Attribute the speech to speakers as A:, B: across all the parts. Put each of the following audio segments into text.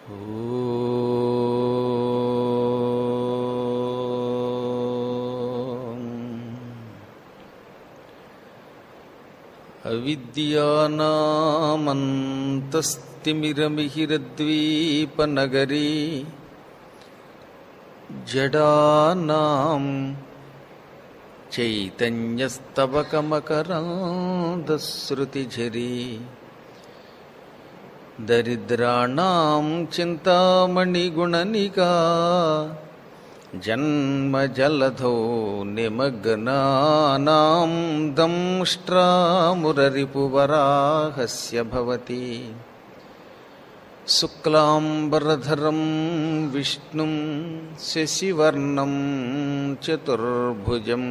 A: అవిద్యానామంతస్తిమిరమిహిరద్వీపనగరీ జడానాం చైతన్యస్తవకమకరాంధశ్రుతిఝరీ దరిద్రాణాం చింతామణిగుణనికా జన్మజలధౌ నిమగ్నానాం దంష్ట్రామురరిపువరాహస్య భవతి శుక్లాంబరధరం విష్ణుం శశివర్ణం చతుర్భుజం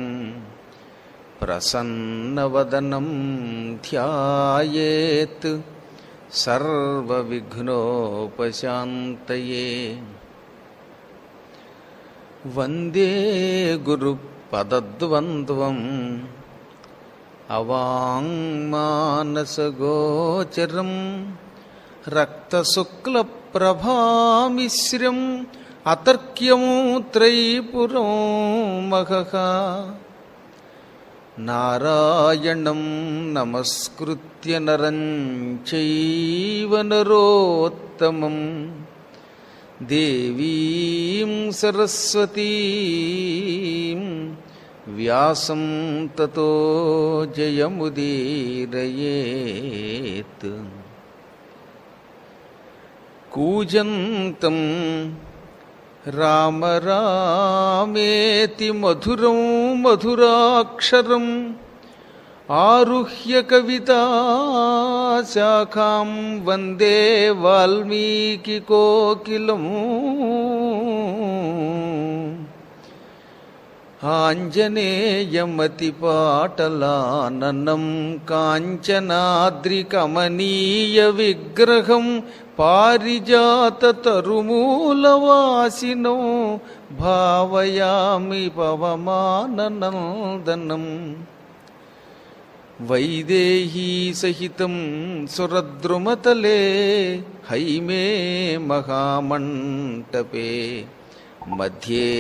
A: ప్రసన్నవదనం ధ్యాయేత్ సర్వవిఘ్నోపశాంతయే. వందే గురుపదద్వంద్వం అవాంగ్మానసగోచరం రక్తశుక్లప్రభామిశ్రం అతర్క్యమూత్రైపురం మహః. నారాయణం నమస్కృత్య నరం చైవ నరోత్తమం దేవీం సరస్వతీం వ్యాసం తతో జయముదీరయేత్. కూజంతం రామ రామేతి మధురం మధురాక్షరం ఆరుహ్య కవితాశాఖాం వందే వాల్మీకి కోకిలం. ఆంజనేయమతిపాటలాననం కాంచనాద్రికమనీయ విగ్రహం పారిజాతతరుమూలవాసినో భావయామి పవమాననందనం. వైదేహీ సహితం సురద్రుమతలే హైమే మహామంటపే మధ్యే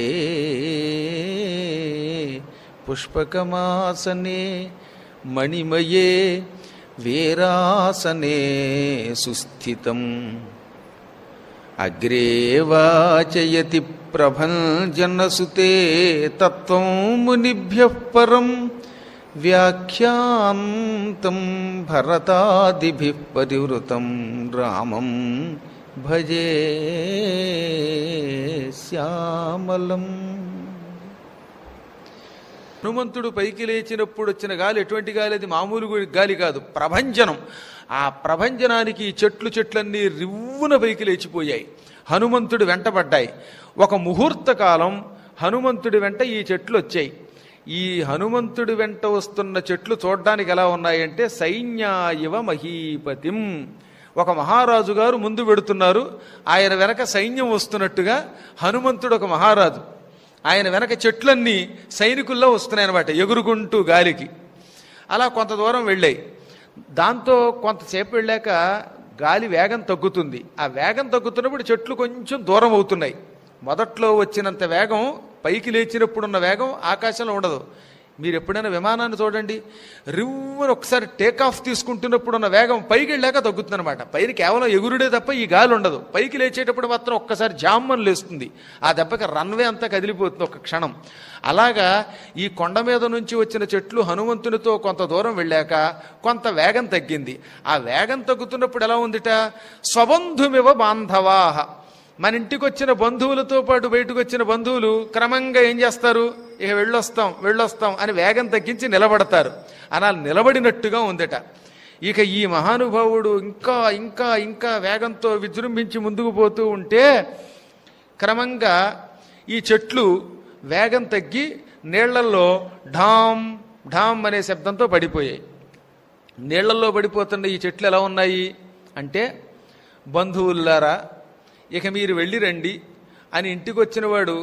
A: పుష్పకమాసనే మణిమయే వీరాసనే సుస్థితం. అగ్రే వాచయతి ప్రభంజనసుతే తత్వం మునిభ్యః పరం వ్యాఖ్యాంతం భరతాదిభిః పరివృతం రామం భజే శ్యామలం. హనుమంతుడు పైకి లేచినప్పుడు వచ్చిన గాలి ఎటువంటి గాలి? అది మామూలు గాలి కాదు, ప్రభంజనం. ఆ ప్రభంజనానికి చెట్లన్నీ రివ్వున పైకి లేచిపోయాయి, హనుమంతుడు వెంటబడ్డాయి. ఒక ముహూర్త కాలం హనుమంతుడి వెంట ఈ చెట్లు వచ్చాయి. ఈ హనుమంతుడి వెంట వస్తున్న చెట్లు చూడ్డానికి ఎలా ఉన్నాయంటే సైన్యాయివ మహీపతిం. ఒక మహారాజు గారు ముందు పెడుతున్నారు, ఆయన వెనక సైన్యం వస్తున్నట్టుగా హనుమంతుడు ఒక మహారాజు, ఆయన వెనక చెట్లన్నీ సైనికుల్లో వస్తున్నాయి అన్నమాట, ఎగురుకుంటూ గాలికి. అలా కొంత దూరం వెళ్ళాయి. దాంతో కొంతసేపు వెళ్ళాక గాలి వేగం తగ్గుతుంది. ఆ వేగం తగ్గుతున్నప్పుడు చెట్లు కొంచెం దూరం అవుతున్నాయి. మొదట్లో వచ్చినంత వేగం, పైకి లేచినప్పుడున్న వేగం ఆకాశంలో ఉండదు. మీరు ఎప్పుడైనా విమానాన్ని చూడండి, రివ్వును ఒకసారి టేకాఫ్ తీసుకుంటున్నప్పుడు ఉన్న వేగం పైకి వెళ్ళాక తగ్గుతుంది అనమాట. పైన కేవలం ఎగురుడే తప్ప ఈ గాలి ఉండదు. పైకి లేచేటప్పుడు మాత్రం ఒక్కసారి జామ్మని లేస్తుంది. ఆ దెబ్బకి రన్వే అంతా కదిలిపోతుంది ఒక క్షణం. అలాగా ఈ కొండ మీద నుంచి వచ్చిన చెట్లు హనుమంతునితో కొంత దూరం వెళ్ళాక కొంత వేగం తగ్గింది. ఆ వేగం తగ్గుతున్నప్పుడు ఎలా ఉందిట? స్వబంధుమివ బాంధవాహ. మన ఇంటికి వచ్చిన బంధువులతో పాటు బయటకు వచ్చిన బంధువులు క్రమంగా ఏం చేస్తారు? ఇక వెళ్ళొస్తాం అని వేగం తగ్గించి నిలబడతారు. అలా నిలబడినట్టుగా ఉందట. ఇక ఈ మహానుభావుడు ఇంకా ఇంకా ఇంకా వేగంతో విజృంభించి ముందుకు పోతూ ఉంటే క్రమంగా ఈ చెట్లు వేగం తగ్గి నీళ్లల్లో ఢామ్ ఢామ్ అనే శబ్దంతో పడిపోయాయి. నీళ్లల్లో పడిపోతున్న ఈ చెట్లు ఎలా ఉన్నాయి అంటే, బంధువులారా ఇక మీరు వెళ్ళి రండి అని ఇంటికి వచ్చిన వాడు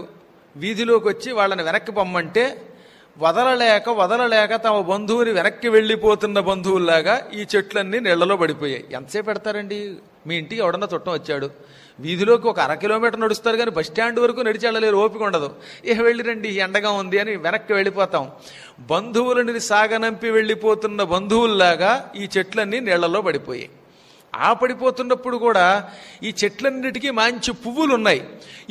A: వీధిలోకి వచ్చి వాళ్ళని వెనక్కి పొమ్మంటే వదలలేక తమ బంధువుని వెనక్కి వెళ్ళిపోతున్న బంధువుల్లాగా ఈ చెట్లన్నీ నీళ్లలో పడిపోయాయి. ఎంతసేపు పెడతారండి? మీ ఇంటికి ఎవడన్నా చుట్టం వచ్చాడు, వీధిలోకి ఒక 1/2 కిలోమీటర్ నడుస్తారు కానీ బస్ స్టాండ్ వరకు నడిచి వెళ్ళలేరు, ఓపిక ఉండదు. వెళ్ళి రండి ఎండగా ఉంది అని వెనక్కి వెళ్ళిపోతాం. బంధువులని సాగనంపి వెళ్ళిపోతున్న బంధువుల్లాగా ఈ చెట్లన్నీ నీళ్లలో పడిపోయాయి. ఆ పడిపోతున్నప్పుడు కూడా ఈ చెట్లన్నిటికీ మంచి పువ్వులు ఉన్నాయి.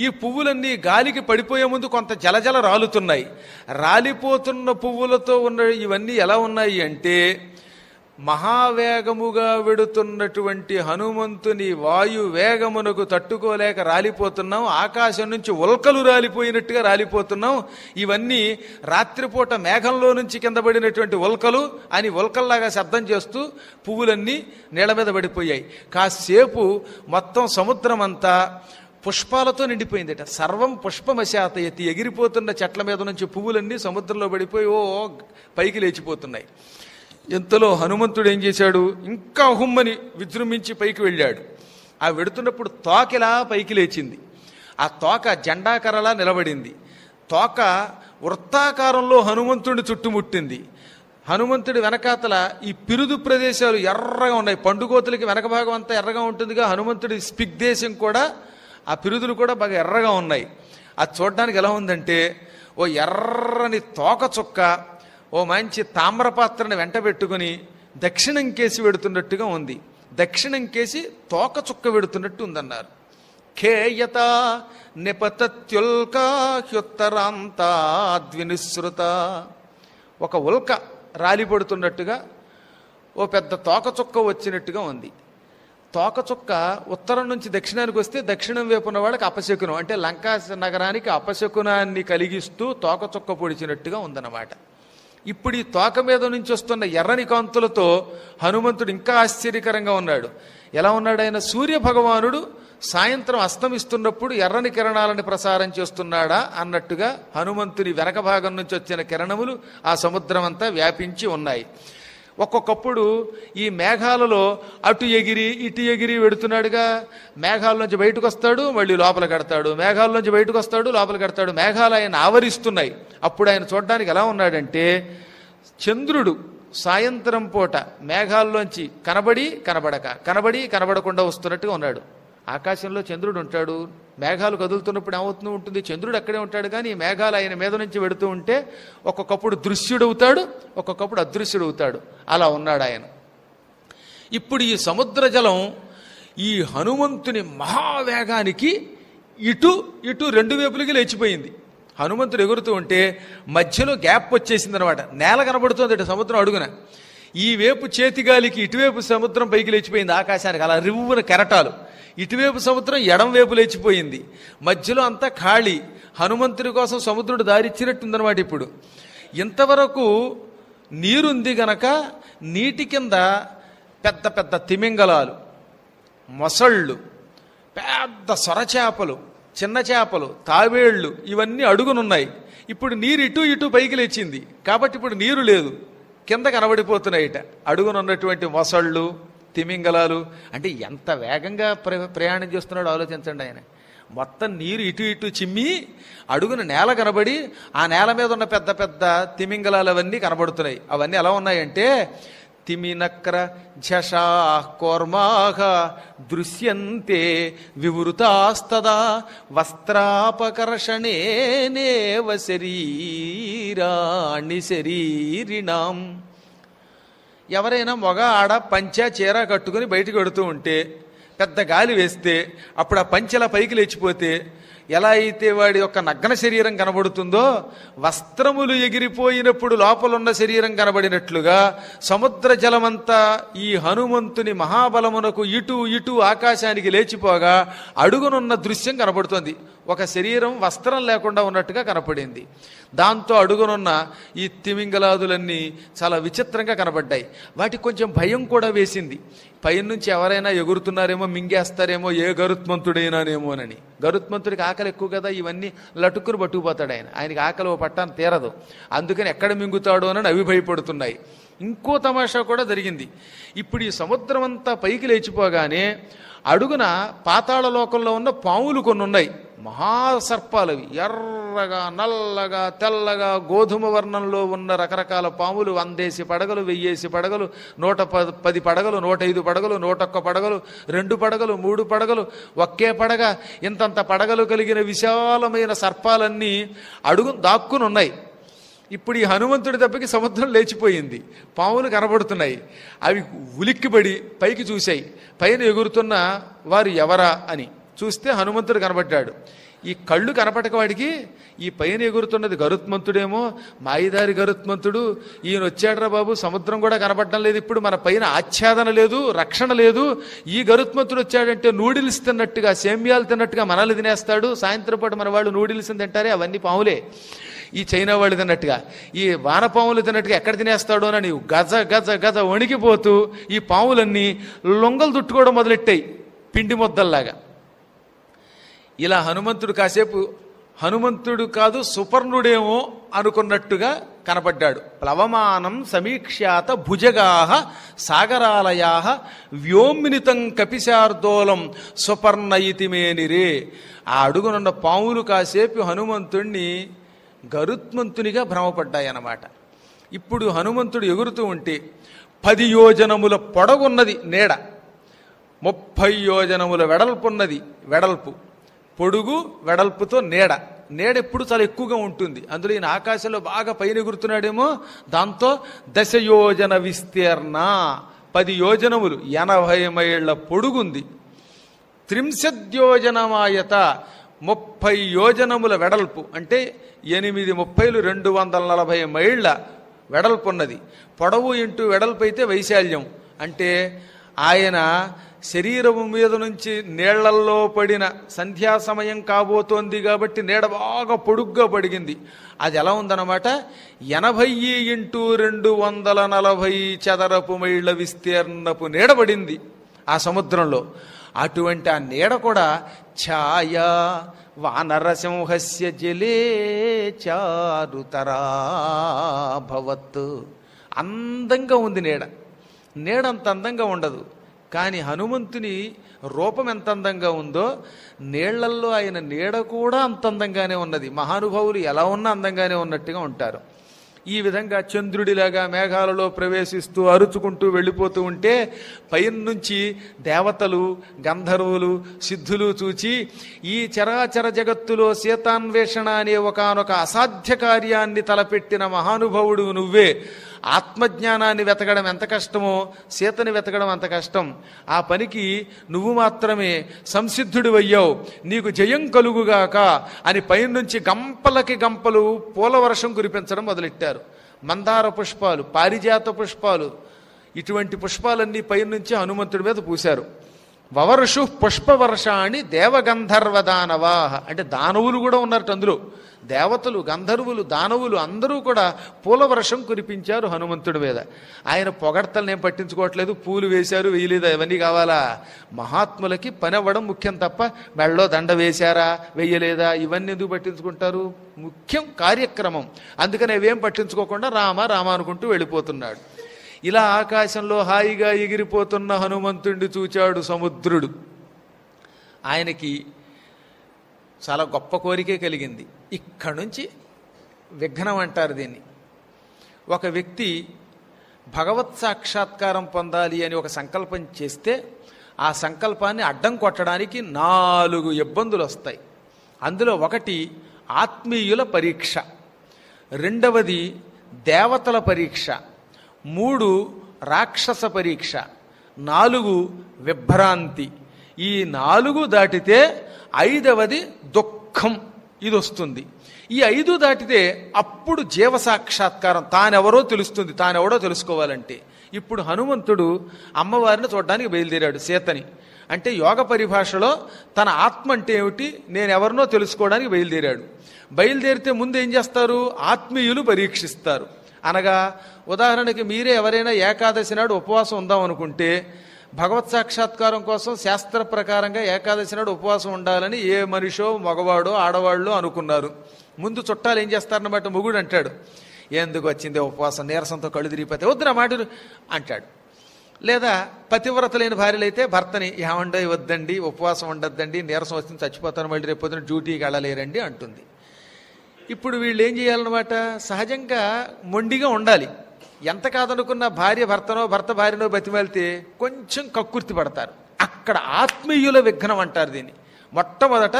A: ఈ పువ్వులన్నీ గాలికి పడిపోయే ముందు కొంత జలజల రాలుతున్నాయి. రాలిపోతున్న పువ్వులతో ఉన్న ఇవన్నీ ఎలా ఉన్నాయి అంటే, మహావేగముగా వెడుతున్నటువంటి హనుమంతుని వాయు వేగమునకు తట్టుకోలేక రాలిపోతున్నాం. ఆకాశం నుంచి ఉల్కలు రాలిపోయినట్టుగా రాలిపోతున్నాం. ఇవన్నీ రాత్రిపూట మేఘంలో నుంచి కింద పడినటువంటి ఉల్కలు అని ఉల్కల్లాగా శబ్దం చేస్తూ పువ్వులన్నీ నీళ్ళ మీద పడిపోయాయి. కాసేపు మొత్తం సముద్రం అంతా పుష్పాలతో నిండిపోయిందట. సర్వం పుష్పమశాతయతి, ఎగిరిపోతున్న చెట్ల మీద నుంచి పువ్వులన్నీ సముద్రంలో పడిపోయి పైకి లేచిపోతున్నాయి. ఇంతలో హనుమంతుడు ఏం చేశాడు, ఇంకా హుమ్మని విజృంభించి పైకి వెళ్ళాడు. ఆ వెడుతున్నప్పుడు తోక ఇలా పైకి లేచింది. ఆ తోక జెండాకరలా నిలబడింది. తోక వృత్తాకారంలో హనుమంతుడిని చుట్టుముట్టింది. హనుమంతుడి వెనకాతల ఈ పిరుదు ప్రదేశాలు ఎర్రగా ఉన్నాయి. పండుకోతులకి వెనక భాగం అంతా ఎర్రగా ఉంటుందిగా, హనుమంతుడి స్పిగ్దేశం కూడా ఆ పిరుదులు కూడా బాగా ఎర్రగా ఉన్నాయి. అది చూడడానికి ఎలా ఉందంటే, ఓ ఎర్రని తోక చుక్క ఓ మంచి తామ్రపాత్రని వెంట పెట్టుకుని దక్షిణం కేసి వెడుతున్నట్టుగా ఉంది. దక్షిణం కేసి తోక చుక్క వెడుతున్నట్టు ఉందన్నారు. ఖేయత నిపతత్యుల్కా హ్యుత్తరాంతాద్వినిశ్రుత, ఒక ఉల్క రాలిపడుతున్నట్టుగా ఓ పెద్ద తోక చుక్క వచ్చినట్టుగా ఉంది. తోక చుక్క ఉత్తరం నుంచి దక్షిణానికి వస్తే దక్షిణం వైపు ఉన్న వాళ్ళకి అపశకునం, అంటే లంకా నగరానికి అపశకునాన్ని కలిగిస్తూ తోక చుక్క పొడిచినట్టుగా ఉందన్నమాట. ఇప్పుడు ఈ తోక మీద నుంచి వస్తున్న ఎర్రని కాంతులతో హనుమంతుడు ఇంకా ఆశ్చర్యకరంగా ఉన్నాడు. ఎలా ఉన్నాడు ఆయన? సూర్య భగవానుడు సాయంత్రం అస్తమిస్తున్నప్పుడు ఎర్రని కిరణాలను ప్రసారం చేస్తున్నాడా అన్నట్టుగా హనుమంతుని వెనక భాగం నుంచి వచ్చిన కిరణములు ఆ సముద్రం అంతా వ్యాపించి ఉన్నాయి. ఒక్కొక్కప్పుడు ఈ మేఘాలలో అటు ఎగిరి ఇటు ఎగిరి వెడుతున్నాడుగా. మేఘాల్లోంచి బయటకు వస్తాడు, మళ్ళీ లోపల కడతాడు, మేఘాల్లోంచి బయటకు వస్తాడు, లోపల కడతాడు. మేఘాలు ఆయన ఆవరిస్తున్నాయి. అప్పుడు ఆయన చూడడానికి ఎలా ఉన్నాడంటే, చంద్రుడు సాయంత్రం పూట మేఘాల్లోంచి కనబడి కనబడక, కనబడి కనబడకుండా వస్తున్నట్టుగా ఉన్నాడు. ఆకాశంలో చంద్రుడు ఉంటాడు, మేఘాలు కదులుతున్నప్పుడు ఏమవుతూ ఉంటుంది, చంద్రుడు అక్కడే ఉంటాడు. కానీ ఈ మేఘాలు ఆయన మీద నుంచి వెడుతూ ఉంటే ఒక్కొక్కప్పుడు దృశ్యుడవుతాడు, ఒక్కొక్కప్పుడు అదృశ్యుడవుతాడు. అలా ఉన్నాడు ఆయన. ఇప్పుడు ఈ సముద్ర జలం ఈ హనుమంతుని మహావేగానికి ఇటు ఇటు రెండు వైపులకి లేచిపోయింది. హనుమంతుడు ఎగురుతూ ఉంటే మధ్యలో గ్యాప్ వచ్చేసింది అనమాట. నేల కనబడుతుంది సముద్రం అడుగున. ఈ వైపు చేతిగాలికి ఇటువైపు సముద్రం పైకి లేచిపోయింది ఆకాశానికి, అలా రివ్వున కెరటాలు. ఇటువైపు సముద్రం ఎడం వైపు లేచిపోయింది. మధ్యలో అంతా ఖాళీ. హనుమంతుడి కోసం సముద్రుడు దారిచ్చినట్టుందనమాట. ఇప్పుడు ఇంతవరకు నీరుంది గనక నీటి కింద పెద్ద పెద్ద తిమింగలాలు, మొసళ్ళు, పెద్ద సొరచేపలు, చిన్న చేపలు, తావేళ్లు ఇవన్నీ అడుగునున్నాయి. ఇప్పుడు నీరు ఇటు ఇటు పైకి లేచింది కాబట్టి ఇప్పుడు నీరు లేదు, కింద కనబడిపోతున్నాయిట అడుగునున్నటువంటి మొసళ్ళు, తిమింగలాలు. అంటే ఎంత వేగంగా ప్రయాణం చేస్తున్నాడో ఆలోచించండి ఆయన. మొత్తం నీరు ఇటు ఇటు చిమ్మి అడుగున నేల కనబడి ఆ నేల మీద ఉన్న పెద్ద పెద్ద తిమింగలాలు అవన్నీ కనబడుతున్నాయి. అవన్నీ ఎలా ఉన్నాయంటే, తిమినక్ర ఝషా కోర్మాహ దృశ్యంతే వివృతాస్తదా వస్త్రాపకర్షణేనేవ శరీరాణి శరీరిణాం. ఎవరైనా మగ ఆడ పంచ చీర కట్టుకుని బయటకు వెడుతూ ఉంటే పెద్ద గాలి వేస్తే అప్పుడు ఆ పంచెలా పైకి లేచిపోతే ఎలా అయితే వాడి యొక్క నగ్న శరీరం కనబడుతుందో, వస్త్రములు ఎగిరిపోయినప్పుడు లోపలున్న శరీరం కనబడినట్లుగా సముద్ర జలమంతా ఈ హనుమంతుని మహాబలమునకు ఇటు ఇటు ఆకాశానికి లేచిపోగా అడుగునున్న దృశ్యం కనబడుతోంది. ఒక శరీరం వస్త్రం లేకుండా ఉన్నట్టుగా కనపడింది. దాంతో అడుగునున్న ఈ తిమింగలాదులన్నీ చాలా విచిత్రంగా కనబడ్డాయి. వాటికి కొంచెం భయం కూడా వేసింది. పైనుంచి ఎవరైనా ఎగురుతున్నారేమో, మింగేస్తారేమో, ఏ గరుత్మంతుడైనానేమోనని. గరుత్మంతుడికి ఆకలి ఎక్కువ కదా, ఇవన్నీ లటుక్కుని పట్టుకుపోతాడు ఆయన. ఆయనకి ఆకలి ఓ పట్టాన్ని తీరదు. అందుకని ఎక్కడ మింగుతాడో అని అవి భయపడుతున్నాయి. ఇంకో తమాషా కూడా జరిగింది. ఇప్పుడు ఈ సముద్రం అంతా పైకి లేచిపోగానే అడుగున పాతాళ లోకంలో ఉన్న పాములు కొన్ని ఉన్నాయి. మహాసర్పాలవి, ఎర్రగా నల్లగా తెల్లగా గోధుమ వర్ణంలో ఉన్న రకరకాల పాములు, 100 పడగలు, 1000 పడగలు, 110 పడగలు, 105 పడగలు, 101 పడగలు, 2 పడగలు, 3 పడగలు, ఒకే పడగ, ఇంతంత పడగలు కలిగిన విశాలమైన సర్పాలన్నీ అడుగు దాక్కుని ఉన్నాయి. ఇప్పుడు ఈ హనుమంతుడి దెబ్బకి సముద్రం లేచిపోయింది, పాములు కనబడుతున్నాయి. అవి ఉలిక్కిపడి పైకి చూశాయి. పైన ఎగురుతున్న వారు ఎవరా అని చూస్తే హనుమంతుడు కనబడ్డాడు. ఈ కళ్ళు కనపడక వాడికి ఈ పైన ఎగురుతున్నది గరుత్మంతుడేమో, మాయిదారి గరుత్మంతుడు, ఈయన వచ్చాడ్రా బాబు, సముద్రం కూడా కనపడడం లేదు, ఇప్పుడు మన పైన ఆచ్ఛాదన లేదు, రక్షణ లేదు, ఈ గరుత్మంతుడు వచ్చాడంటే నూడిల్స్ తిన్నట్టుగా, సేమ్యాలు తిన్నట్టుగా మనల్ని తినేస్తాడు. సాయంత్రం పాటు మన వాళ్ళు నూడిల్స్ తింటారే అవన్నీ పాములే, ఈ చైనా వాళ్ళు తిన్నట్టుగా, ఈ వానపాములు తిన్నట్టుగా ఎక్కడ తినేస్తాడో అని గజ గజ గజ వణికిపోతూ ఈ పాములన్నీ లొంగలు తుట్టుకోవడం మొదలెట్టాయి పిండి ముద్దల్లాగా. ఇలా హనుమంతుడు కాసేపు హనుమంతుడు కాదు సుపర్ణుడేమో అనుకున్నట్టుగా కనపడ్డాడు. ప్లవమానం సమీక్ష్యాత భుజగాహ సాగరాలయా వ్యోమ్నితం కపిశార్దోలం సుపర్ణ ఇతి మేనిరే. ఆ అడుగునున్న పాములు కాసేపు హనుమంతుణ్ణి గరుత్మంతునిగా భ్రమపడ్డాయన్నమాట. ఇప్పుడు హనుమంతుడు ఎగురుతూ ఉంటే 10 యోజనముల పొడవున్నది నీడ, 30 యోజనముల వెడల్పున్నది వెడల్పు, పొడుగు వెడల్పుతో నీడ. నీడ ఎప్పుడు చాలా ఎక్కువగా ఉంటుంది. అందులో ఈయన ఆకాశంలో బాగా పైన ఎగురుతున్నాడేమో, దాంతో 10 యోజన విస్తీర్ణ, 10 యోజనములు 80 మైళ్ళ పొడుగుంది. 30 యోజనమాయత, 30 యోజనముల వెడల్పు, అంటే 8 30 240 మైళ్ళ వెడల్పు ఉన్నది. పొడవు ఇంటూ వెడల్పు అయితే వైశాల్యం. అంటే ఆయన శరీరము మీద నుంచి నీళ్లల్లో పడిన సంధ్యా సమయం కాబోతోంది కాబట్టి నీడ బాగా పొడుగ్గా పడిగింది. అది ఎలా ఉందన్నమాట, 80 ఇంటూ 240 చదరపు మైళ్ళ విస్తీర్ణపు నీడ పడింది ఆ సముద్రంలో. అటువంటి ఆ నీడ కూడా ఛాయా వానరసింహస్య జలే చారుతరాభవత్, అందంగా ఉంది నీడ. నీడ అంత అందంగా ఉండదు, కానీ హనుమంతుని రూపం ఎంత అందంగా ఉందో నీళ్లల్లో ఆయన నీడ కూడా అంత అందంగానే ఉన్నది. మహానుభావులు ఎలా ఉన్నా అందంగానే ఉన్నట్టుగా ఉంటారు. ఈ విధంగా చంద్రుడిలాగా మేఘాలలో ప్రవేశిస్తూ అరుచుకుంటూ వెళ్ళిపోతూ ఉంటే పైన నుంచి దేవతలు, గంధర్వులు, సిద్ధులు చూచి ఈ చరాచర జగత్తులో సీతాన్వేషణ అనే ఒకానొక అసాధ్య కార్యాన్ని తలపెట్టిన మహానుభావుడు నువ్వే. ఆత్మజ్ఞానాన్ని వెతకడం ఎంత కష్టమో సీతని వెతకడం అంత కష్టం. ఆ పనికి నువ్వు మాత్రమే సంసిద్ధుడివయ్యావు, నీకు జయం కలుగుగాక అని పైనుంచి గంపలకి గంపలు పూల వర్షం కురిపించడం మొదలెట్టారు. మందార పుష్పాలు, పారిజాత పుష్పాలు, ఇటువంటి పుష్పాలన్నీ పైనుంచి హనుమంతుడి మీద పూశారు. వవర్షు పుష్పవర్షాన్ని దేవగంధర్వ దానవా, అంటే దానవులు కూడా ఉన్నారట అందులో. దేవతలు, గంధర్వులు, దానవులు అందరూ కూడా పూల వర్షం కురిపించారు హనుమంతుడి మీద. ఆయన పొగడ్తలనేం పట్టించుకోవట్లేదు, పూలు వేశారు వేయలేదు అవన్నీ కావాలా? మహాత్ములకి పని అవ్వడం ముఖ్యం తప్ప మెళ్ళో దండ వేశారా వేయలేదా ఇవన్నీ ఎందుకు పట్టించుకుంటారు? ముఖ్యం కార్యక్రమం. అందుకని అవేం పట్టించుకోకుండా రామ రామ అనుకుంటూ వెళ్ళిపోతున్నాడు. ఇలా ఆకాశంలో హాయిగా ఎగిరిపోతున్న హనుమంతుడిని చూచాడు సముద్రుడు. ఆయనకి చాలా గొప్ప కోరికే కలిగింది. ఇక్కడి నుంచి విఘ్నం అంటారు దీన్ని. ఒక వ్యక్తి భగవత్ సాక్షాత్కారం పొందాలి అని ఒక సంకల్పం చేస్తే ఆ సంకల్పాన్ని అడ్డం కొట్టడానికి 4 ఇబ్బందులు వస్తాయి. అందులో ఒకటి ఆత్మీయుల పరీక్ష, రెండవది దేవతల పరీక్ష, 3 రాక్షస పరీక్ష, 4 విభ్రాంతి. ఈ 4 దాటితే 5వది దుఃఖం, ఇది వస్తుంది. ఈ 5 దాటితే అప్పుడు జీవ సాక్షాత్కారం, తానెవరో తెలుస్తుంది. తానెవడో తెలుసుకోవాలంటే ఇప్పుడు హనుమంతుడు అమ్మవారిని చూడడానికి బయలుదేరాడు, సీతని. అంటే యోగ పరిభాషలో తన ఆత్మ అంటే ఏమిటి, నేనెవరినో తెలుసుకోవడానికి బయలుదేరాడు. బయలుదేరితే ముందు ఏం చేస్తారు? ఆత్మీయులు పరీక్షిస్తారు. అనగా ఉదాహరణకి మీరే ఎవరైనా ఏకాదశి నాడు ఉపవాసం ఉందాం అనుకుంటే భగవత్ సాక్షాత్కారం కోసం శాస్త్ర ప్రకారంగా ఏకాదశి నాడు ఉపవాసం ఉండాలని ఏ మనిషో మగవాడో ఆడవాళ్ళో అనుకున్నారు. ముందు చుట్టాలు ఏం చేస్తారన్నమాట, మొగుడు అంటాడు ఎందుకు వచ్చిందే ఉపవాసం, నీరసంతో కళ్ళు తిరిగిపోతే వద్దురా మాట అంటాడు. లేదా పతివ్రతలేని భార్యలు అయితే భర్తని ఏమండో వద్దండి, ఉపవాసం ఉండొద్దండి, నీరసం వస్తుంది, చచ్చిపోతాను, మళ్ళీ రేపు పొద్దున డ్యూటీకి వెళ్ళలేరండి అంటుంది. ఇప్పుడు వీళ్ళు ఏం చేయాలన్నమాట, సహజంగా మొండిగా ఉండాలి. ఎంత కాదనుకున్న భార్య భర్తనో భర్త భార్యనో బతిమాలితే కొంచెం కక్కుర్తి పడతారు. అక్కడ ఆత్మీయుల విఘ్నం అంటారు దీన్ని. మొట్టమొదట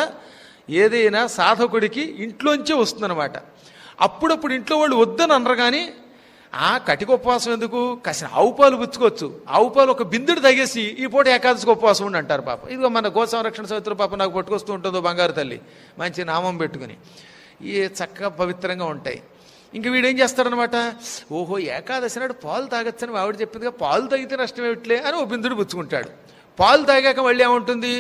A: ఏదైనా సాధకుడికి ఇంట్లోంచే వస్తుందన్నమాట. అప్పుడప్పుడు ఇంట్లో వాళ్ళు వద్దని అనరు, కానీ కటిక ఉపవాసం ఎందుకు, కాసిన ఆవు పాలు పుచ్చుకోవచ్చు, ఆవు పాలు ఒక బిందుడు తగేసి ఈ పూట ఏకాదశికి ఉపవాసం ఉండి అంటారు. పాప ఇదిగో మన గో సంరక్షణ సమితిలో పాప నాకు పట్టుకొస్తూ ఉంటుందో బంగారు తల్లి, మంచి నామం పెట్టుకుని ఈ చక్కగా పవిత్రంగా ఉంటాయి. ఇంక వీడేం చేస్తాడనమాట, ఓహో ఏకాదశి నాడు పాలు తాగొచ్చని ఆవిడ చెప్పిందిగా, పాలు తాగితే నష్టం ఏమిట్లే అని ఓ బిందుడు పుచ్చుకుంటాడు. పాలు తాగాక మళ్ళీ ఏముంటుంది,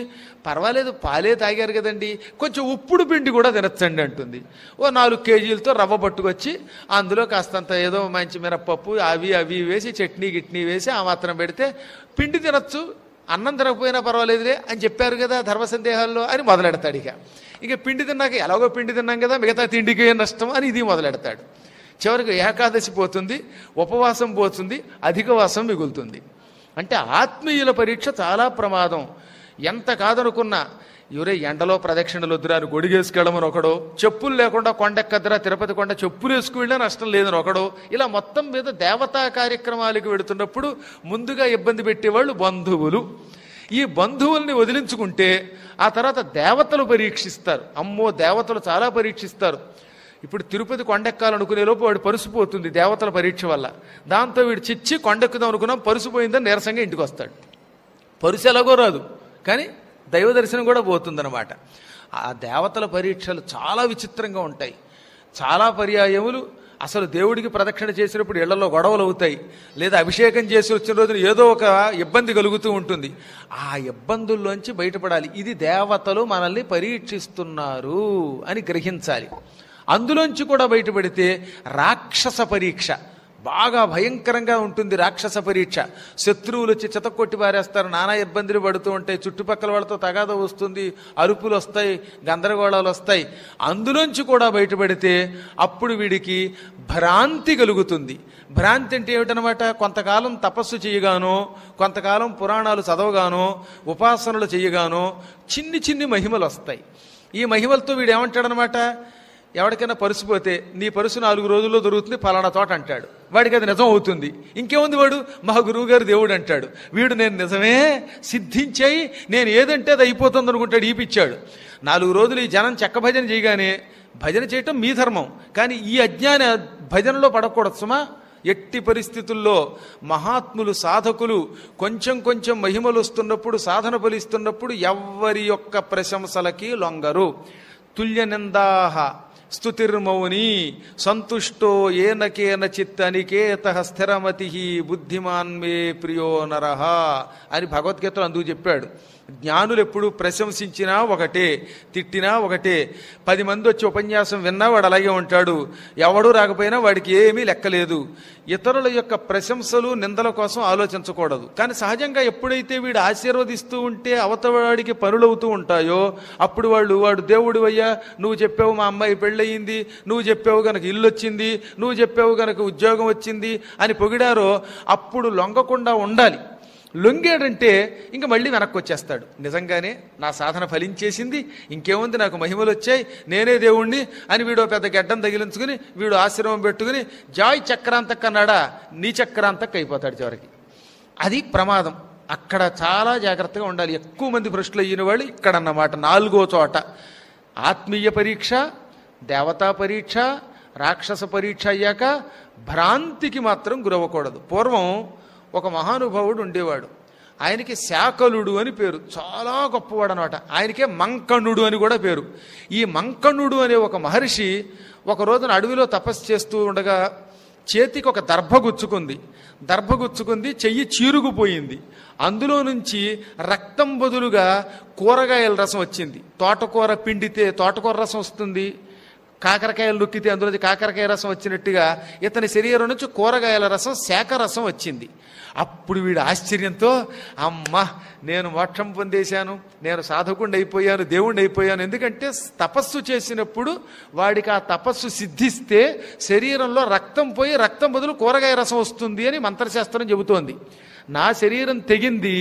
A: పర్వాలేదు పాలే తాగారు కదండి, కొంచెం ఉప్పుడు పిండి కూడా తినచ్చండి అంటుంది. ఓ 4 కేజీలతో రవ్వ పట్టుకొచ్చి అందులో కాస్తంత ఏదో మంచి మినప్పప్పు అవి వేసి చట్నీ గిట్నీ వేసి ఆ మాత్రం పెడితే పిండి తినచ్చు, అన్నం తినకపోయినా పర్వాలేదులే అని చెప్పారు కదా ధర్మ సందేహాల్లో అని మొదలెడతాడు. ఇక పిండి తిన్నాక ఎలాగో పిండి తిన్నాం కదా మిగతా తిండికి నష్టం అని ఇది మొదలెడతాడు. చివరికి ఏకాదశి పోతుంది, ఉపవాసం పోతుంది, అధిక వాసం మిగులుతుంది. అంటే ఆత్మీయుల పరీక్ష చాలా ప్రమాదం. ఎంత కాదనుకున్నా ఎవరే ఎండలో ప్రదక్షిణలు వద్దురా అని గొడిగేసుకెళ్ళమని ఒకడో, చెప్పులు లేకుండా కొండెక్కద్దురా తిరుపతి కొండ చెప్పులు వేసుకువెళ్ళినా నష్టం లేదని ఒకడో, ఇలా మొత్తం మీద దేవతా కార్యక్రమాలకు వెడుతున్నప్పుడు ముందుగా ఇబ్బంది పెట్టేవాళ్ళు బంధువులు. ఈ బంధువుల్ని వదిలించుకుంటే ఆ తర్వాత దేవతలు పరీక్షిస్తారు. అమ్మో దేవతలు చాలా పరీక్షిస్తారు. ఇప్పుడు తిరుపతి కొండెక్కాలనుకునే లోపు వాడు పరుసుపోతుంది దేవతల పరీక్ష వల్ల. దాంతో వీడు చిచ్చి కొండెక్కుదాం అనుకున్నాం, పరుసుపోయిందని నీరసంగా ఇంటికి వస్తాడు. పరుసు ఎలాగో రాదు, కానీ దైవ దర్శనం కూడా పోతుందన్నమాట. ఆ దేవతల పరీక్షలు చాలా విచిత్రంగా ఉంటాయి. చాలా పర్యాయములు అసలు దేవుడికి ప్రదక్షిణ చేసినప్పుడు ఇళ్లలో గొడవలు అవుతాయి, లేదా అభిషేకం చేసి వచ్చిన రోజున ఏదో ఒక ఇబ్బంది కలుగుతూ ఉంటుంది. ఆ ఇబ్బందుల్లోంచి బయటపడాలి. ఇది దేవతలు మనల్ని పరీక్షిస్తున్నారు అని గ్రహించాలి. అందులోంచి కూడా బయటపడితే రాక్షస పరీక్ష బాగా భయంకరంగా ఉంటుంది. రాక్షస పరీక్ష శత్రువులు వచ్చి చితక్కొట్టి పారేస్తారు, నానా ఇబ్బందులు పడుతూ ఉంటాయి, చుట్టుపక్కల వాళ్ళతో తగాద వస్తుంది, అరుపులు వస్తాయి, గందరగోళాలు వస్తాయి. అందులోంచి కూడా బయటపడితే అప్పుడు వీడికి భ్రాంతి కలుగుతుంది. భ్రాంతి అంటే ఏమిటనమాట, కొంతకాలం తపస్సు చేయగానో, కొంతకాలం పురాణాలు చదవగానో, ఉపాసనలు చేయగానో చిన్ని చిన్ని మహిమలు వస్తాయి. ఈ మహిమలతో వీడు ఏమంటాడనమాట, ఎవరికైనా పరుసుపోతే నీ పరుసు 4 రోజుల్లో దొరుకుతుంది ఫలానా తోట అంటాడు. వాడికి అది నిజం అవుతుంది. ఇంకేముంది, వాడు మా గురువు గారు దేవుడు అంటాడు. వీడు నేను నిజమే సిద్ధించాయి, నేను ఏదంటే అది అయిపోతుంది అనుకుంటాడు. ఈపిచ్చాడు 4 రోజులు ఈ జనం చెక్క భజన చేయగానే, భజన చేయటం మీ ధర్మం, కానీ ఈ అజ్ఞాన భజనలో పడకూడదు సుమా. ఎట్టి పరిస్థితుల్లో మహాత్ములు సాధకులు కొంచెం కొంచెం మహిమలు వస్తున్నప్పుడు, సాధన ఫలిస్తున్నప్పుడు ఎవ్వరి యొక్క ప్రశంసలకి లొంగరు. తుల్య నిందాహ స్తుతిర్మౌని సంతుష్టో ఏనకేన చిత్ అనికేత స్థిరమతి బుద్ధిమాన్ మే ప్రియో నరహ అని భగవద్గీతలో అందుకు చెప్పాడు. జ్ఞానులు ఎప్పుడు ప్రశంసించినా ఒకటే, తిట్టినా ఒకటే. 10 మంది వచ్చి ఉపన్యాసం విన్నా వాడు అలాగే ఉంటాడు, ఎవడూ రాకపోయినా వాడికి ఏమీ లెక్కలేదు. ఇతరుల యొక్క ప్రశంసలు నిందల కోసం ఆలోచించకూడదు. కానీ సహజంగా ఎప్పుడైతే వీడు ఆశీర్వదిస్తూ ఉంటే అవతవాడికి పనులవుతూ ఉంటాయో అప్పుడు వాడు దేవుడు అయ్యా, నువ్వు చెప్పావు మా అమ్మాయి పెళ్ళయింది, నువ్వు చెప్పావు గనక ఇల్లు వచ్చింది, నువ్వు చెప్పావు గనక ఉద్యోగం వచ్చింది అని పొగిడారో అప్పుడు లొంగకుండా ఉండాలి. లొంగాడంటే ఇంక మళ్ళీ వెనక్కి వచ్చేస్తాడు. నిజంగానే నా సాధన ఫలించేసింది, ఇంకేముంది నాకు మహిమలు వచ్చాయి, నేనే దేవుణ్ణి అని వీడు పెద్ద గడ్డం తగిలించుకుని వీడు ఆశ్రమం పెట్టుకుని జాయ్ చక్రాంతక్ అన్నాడా, నీ చక్రాంతక్ అయిపోతాడు చివరికి. అది ప్రమాదం. అక్కడ చాలా జాగ్రత్తగా ఉండాలి. ఎక్కువ మంది భ్రష్టులు అయిన వాళ్ళు ఇక్కడ అన్నమాట. 4వ చోట ఆత్మీయ పరీక్ష, దేవతా పరీక్ష, రాక్షస పరీక్ష అయ్యాక భ్రాంతికి మాత్రం గురవ్వకూడదు. పూర్వం ఒక మహానుభావుడు ఉండేవాడు. ఆయనకి శాకలుడు అని పేరు, చాలా గొప్పవాడు అనమాట. ఆయనకే మంకణుడు అని కూడా పేరు. ఈ మంకణుడు అనే ఒక మహర్షి ఒక రోజున అడవిలో తపస్సు చేస్తూ ఉండగా చేతికి ఒక దర్భ గుచ్చుకుంది, చెయ్యి చీరుకుపోయింది. అందులో నుంచి రక్తం బదులుగా కూరగాయల రసం వచ్చింది. తోటకూర పిండితే తోటకూర రసం వస్తుంది, కాకరకాయలు నొక్కితే అందులో కాకరకాయ రసం వచ్చినట్టుగా ఇతని శరీరం నుంచి కూరగాయల రసం, శాఖ రసం వచ్చింది. అప్పుడు వీడు ఆశ్చర్యంతో, అమ్మ నేను మోక్షం పొందేశాను, నేను సాధకుడిని అయిపోయాను, దేవుణ్ణి అయిపోయాను. ఎందుకంటే తపస్సు చేసినప్పుడు వాడికి ఆ తపస్సు సిద్ధిస్తే శరీరంలో రక్తం పోయి రక్తం బదులు కూరగాయ రసం వస్తుంది అని మంత్రశాస్త్రం చెబుతోంది. నా శరీరం తెగింది,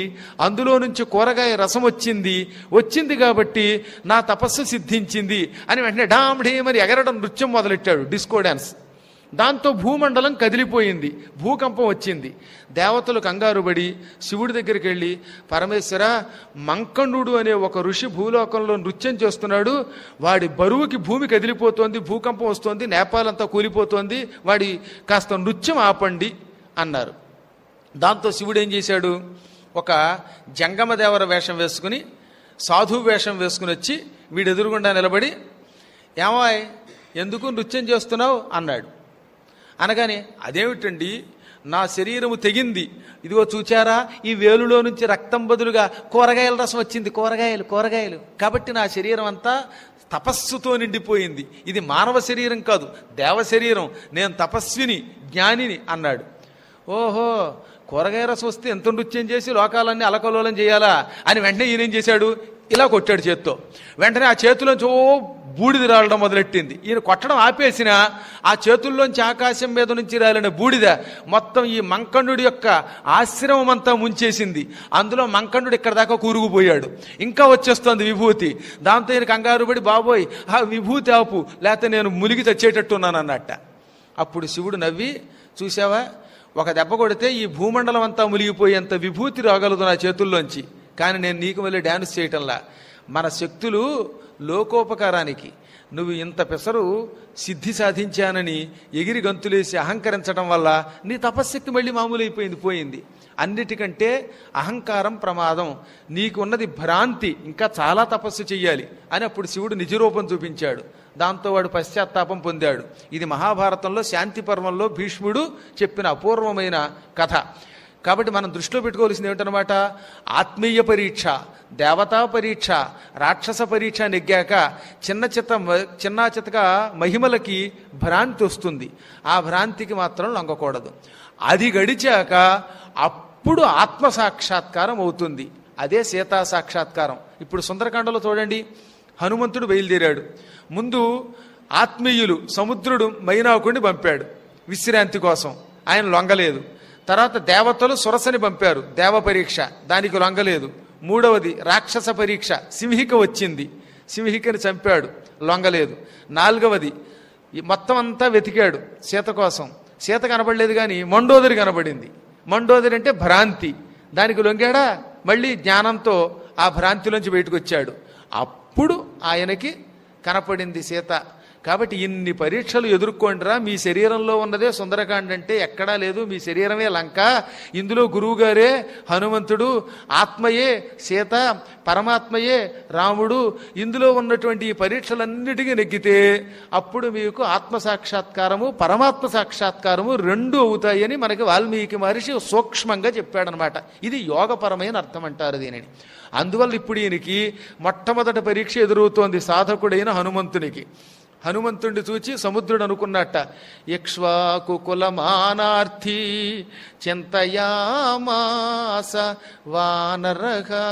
A: అందులో నుంచి కూరగాయ రసం వచ్చింది కాబట్టి నా తపస్సు సిద్ధించింది అని వెంటనే డామ్ ఢీమ్ అని ఎగరడం నృత్యం మొదలెట్టాడు, డిస్కో డ్యాన్స్. దాంతో భూమండలం కదిలిపోయింది, భూకంపం వచ్చింది. దేవతలు కంగారుబడి శివుడి దగ్గరికి వెళ్ళి, పరమేశ్వర, మంకణుడు అనే ఒక ఋషి భూలోకంలో నృత్యం చేస్తున్నాడు, వాడి బరువుకి భూమి కదిలిపోతోంది, భూకంపం వస్తోంది, నేపాల్ అంతా కూలిపోతోంది, వాడి కాస్త నృత్యం ఆపండి అన్నారు. దాంతో శివుడు ఏం చేశాడు, ఒక జంగమదేవర వేషం వేసుకుని, సాధువు వేషం వేసుకుని వచ్చి వీడు ఎదురుగుండా నిలబడి, ఏమాయ్ ఎందుకు నృత్యం చేస్తున్నావు అన్నాడు. అనగానే, అదేమిటండి నా శరీరము తెగింది, ఇదిగో చూచారా ఈ వేలులో నుంచి రక్తం బదులుగా కూరగాయల రసం వచ్చింది, కూరగాయలు కాబట్టి నా శరీరం అంతా తపస్సుతో నిండిపోయింది. ఇది మానవ శరీరం కాదు, దేవ శరీరం, నేను తపస్విని, జ్ఞానిని అన్నాడు. ఓహో, కూరగాయ రసం వస్తే ఎంత నృత్యం చేసి లోకాలన్నీ అలకలోలం చేయాలా అని వెంటనే ఈయనేం చేశాడు, ఇలా కొట్టాడు చేత్తో. వెంటనే ఆ చేతిలోంచి బూడిద రాలడం మొదలెట్టింది. ఈయన కొట్టడం ఆపేసిన ఆ చేతుల్లోంచి ఆకాశం మీద నుంచి రాలిన బూడిద మొత్తం ఈ మంకణుడి యొక్క ఆశ్రమం అంతా ముంచేసింది. అందులో మంకణుడు ఇక్కడ దాకా కూరుకుపోయాడు, ఇంకా వచ్చేస్తోంది విభూతి. దాంతో ఈయన కంగారు పడి, బాబోయ్ ఆ విభూతి ఆపు, లేకపోతే నేను ములిగి తెచ్చేటట్టున్నాను అన్నట్ట. అప్పుడు శివుడు నవ్వి, చూసావా, ఒక దెబ్బ కొడితే ఈ భూమండలం అంతా ములిగిపోయేంత విభూతి రాగలదు నా చేతుల్లోంచి, కానీ నేను నీకు మళ్ళీ డ్యాన్స్ చేయటంలా. మన శక్తులు లోకోపకారానికి, నువ్వు ఇంత పెసరు సిద్ధి సాధించానని ఎగిరి గంతులేసి అహంకరించడం వల్ల నీ తపశ్శక్తి మళ్ళీ మామూలు పోయింది. అన్నిటికంటే అహంకారం ప్రమాదం, నీకు ఉన్నది భ్రాంతి, ఇంకా చాలా తపస్సు చెయ్యాలి అని అప్పుడు శివుడు నిజరూపం చూపించాడు. దాంతో వాడు పశ్చాత్తాపం పొందాడు. ఇది మహాభారతంలో శాంతి పర్వంలో భీష్ముడు చెప్పిన అపూర్వమైన కథ. కాబట్టి మనం దృష్టిలో పెట్టుకోవాల్సింది ఏమిటనమాట, ఆత్మీయ పరీక్ష, దేవతా పరీక్ష, రాక్షస పరీక్ష నెగ్గాక చిన్న చితక మహిమలకి భ్రాంతి వస్తుంది. ఆ భ్రాంతికి మాత్రం లొంగకూడదు. అది గడిచాక అప్పుడు ఆత్మ సాక్షాత్కారం అవుతుంది. అదే సీతా సాక్షాత్కారం. ఇప్పుడు సుందరకాండలో చూడండి, హనుమంతుడు బయలుదేరాడు. ముందు ఆత్మీయులు సముద్రుడు మైనాకుడిని పంపాడు విశ్రాంతి కోసం, ఆయన లొంగలేదు. తర్వాత దేవతలు సురసని పంపారు, దేవ పరీక్ష, దానికి లొంగలేదు. మూడవది రాక్షస పరీక్ష, సింహిక వచ్చింది, సింహికని చంపాడు, లొంగలేదు. నాలుగవది మొత్తం అంతా వెతికాడు సీత కోసం, సీత కనబడలేదు, కానీ మండోదరి కనబడింది. మండోదరి అంటే భ్రాంతి, దానికి లొంగాడా, మళ్ళీ జ్ఞానంతో ఆ భ్రాంతిలోంచి బయటకు వచ్చాడు. అప్పుడు ఆయనకి కనపడింది సీత. కాబట్టి ఇన్ని పరీక్షలు ఎదుర్కొండిరా, మీ శరీరంలో ఉన్నదే సుందరకాండ అంటే ఎక్కడా లేదు, మీ శరీరమే లంక, ఇందులో గురువుగారే హనుమంతుడు, ఆత్మయే సీత, పరమాత్మయే రాముడు, ఇందులో ఉన్నటువంటి ఈ పరీక్షలన్నిటికీ నెగ్గితే అప్పుడు మీకు ఆత్మసాక్షాత్కారము పరమాత్మ సాక్షాత్కారము రెండు అవుతాయని మనకి వాల్మీకి మహర్షి సూక్ష్మంగా చెప్పాడనమాట. ఇది యోగపరమైన అర్థం అంటారు దీనిని. అందువల్ల ఇప్పుడు ఈయనకి మొట్టమొదటి పరీక్ష ఎదురవుతోంది సాధకుడైన హనుమంతునికి. హనుమంతుడిని చూచి సముద్రుడు అనుకున్నట్ట, ఇక్ష్వాకు కులమానార్థి చింతయామాస వానరగా.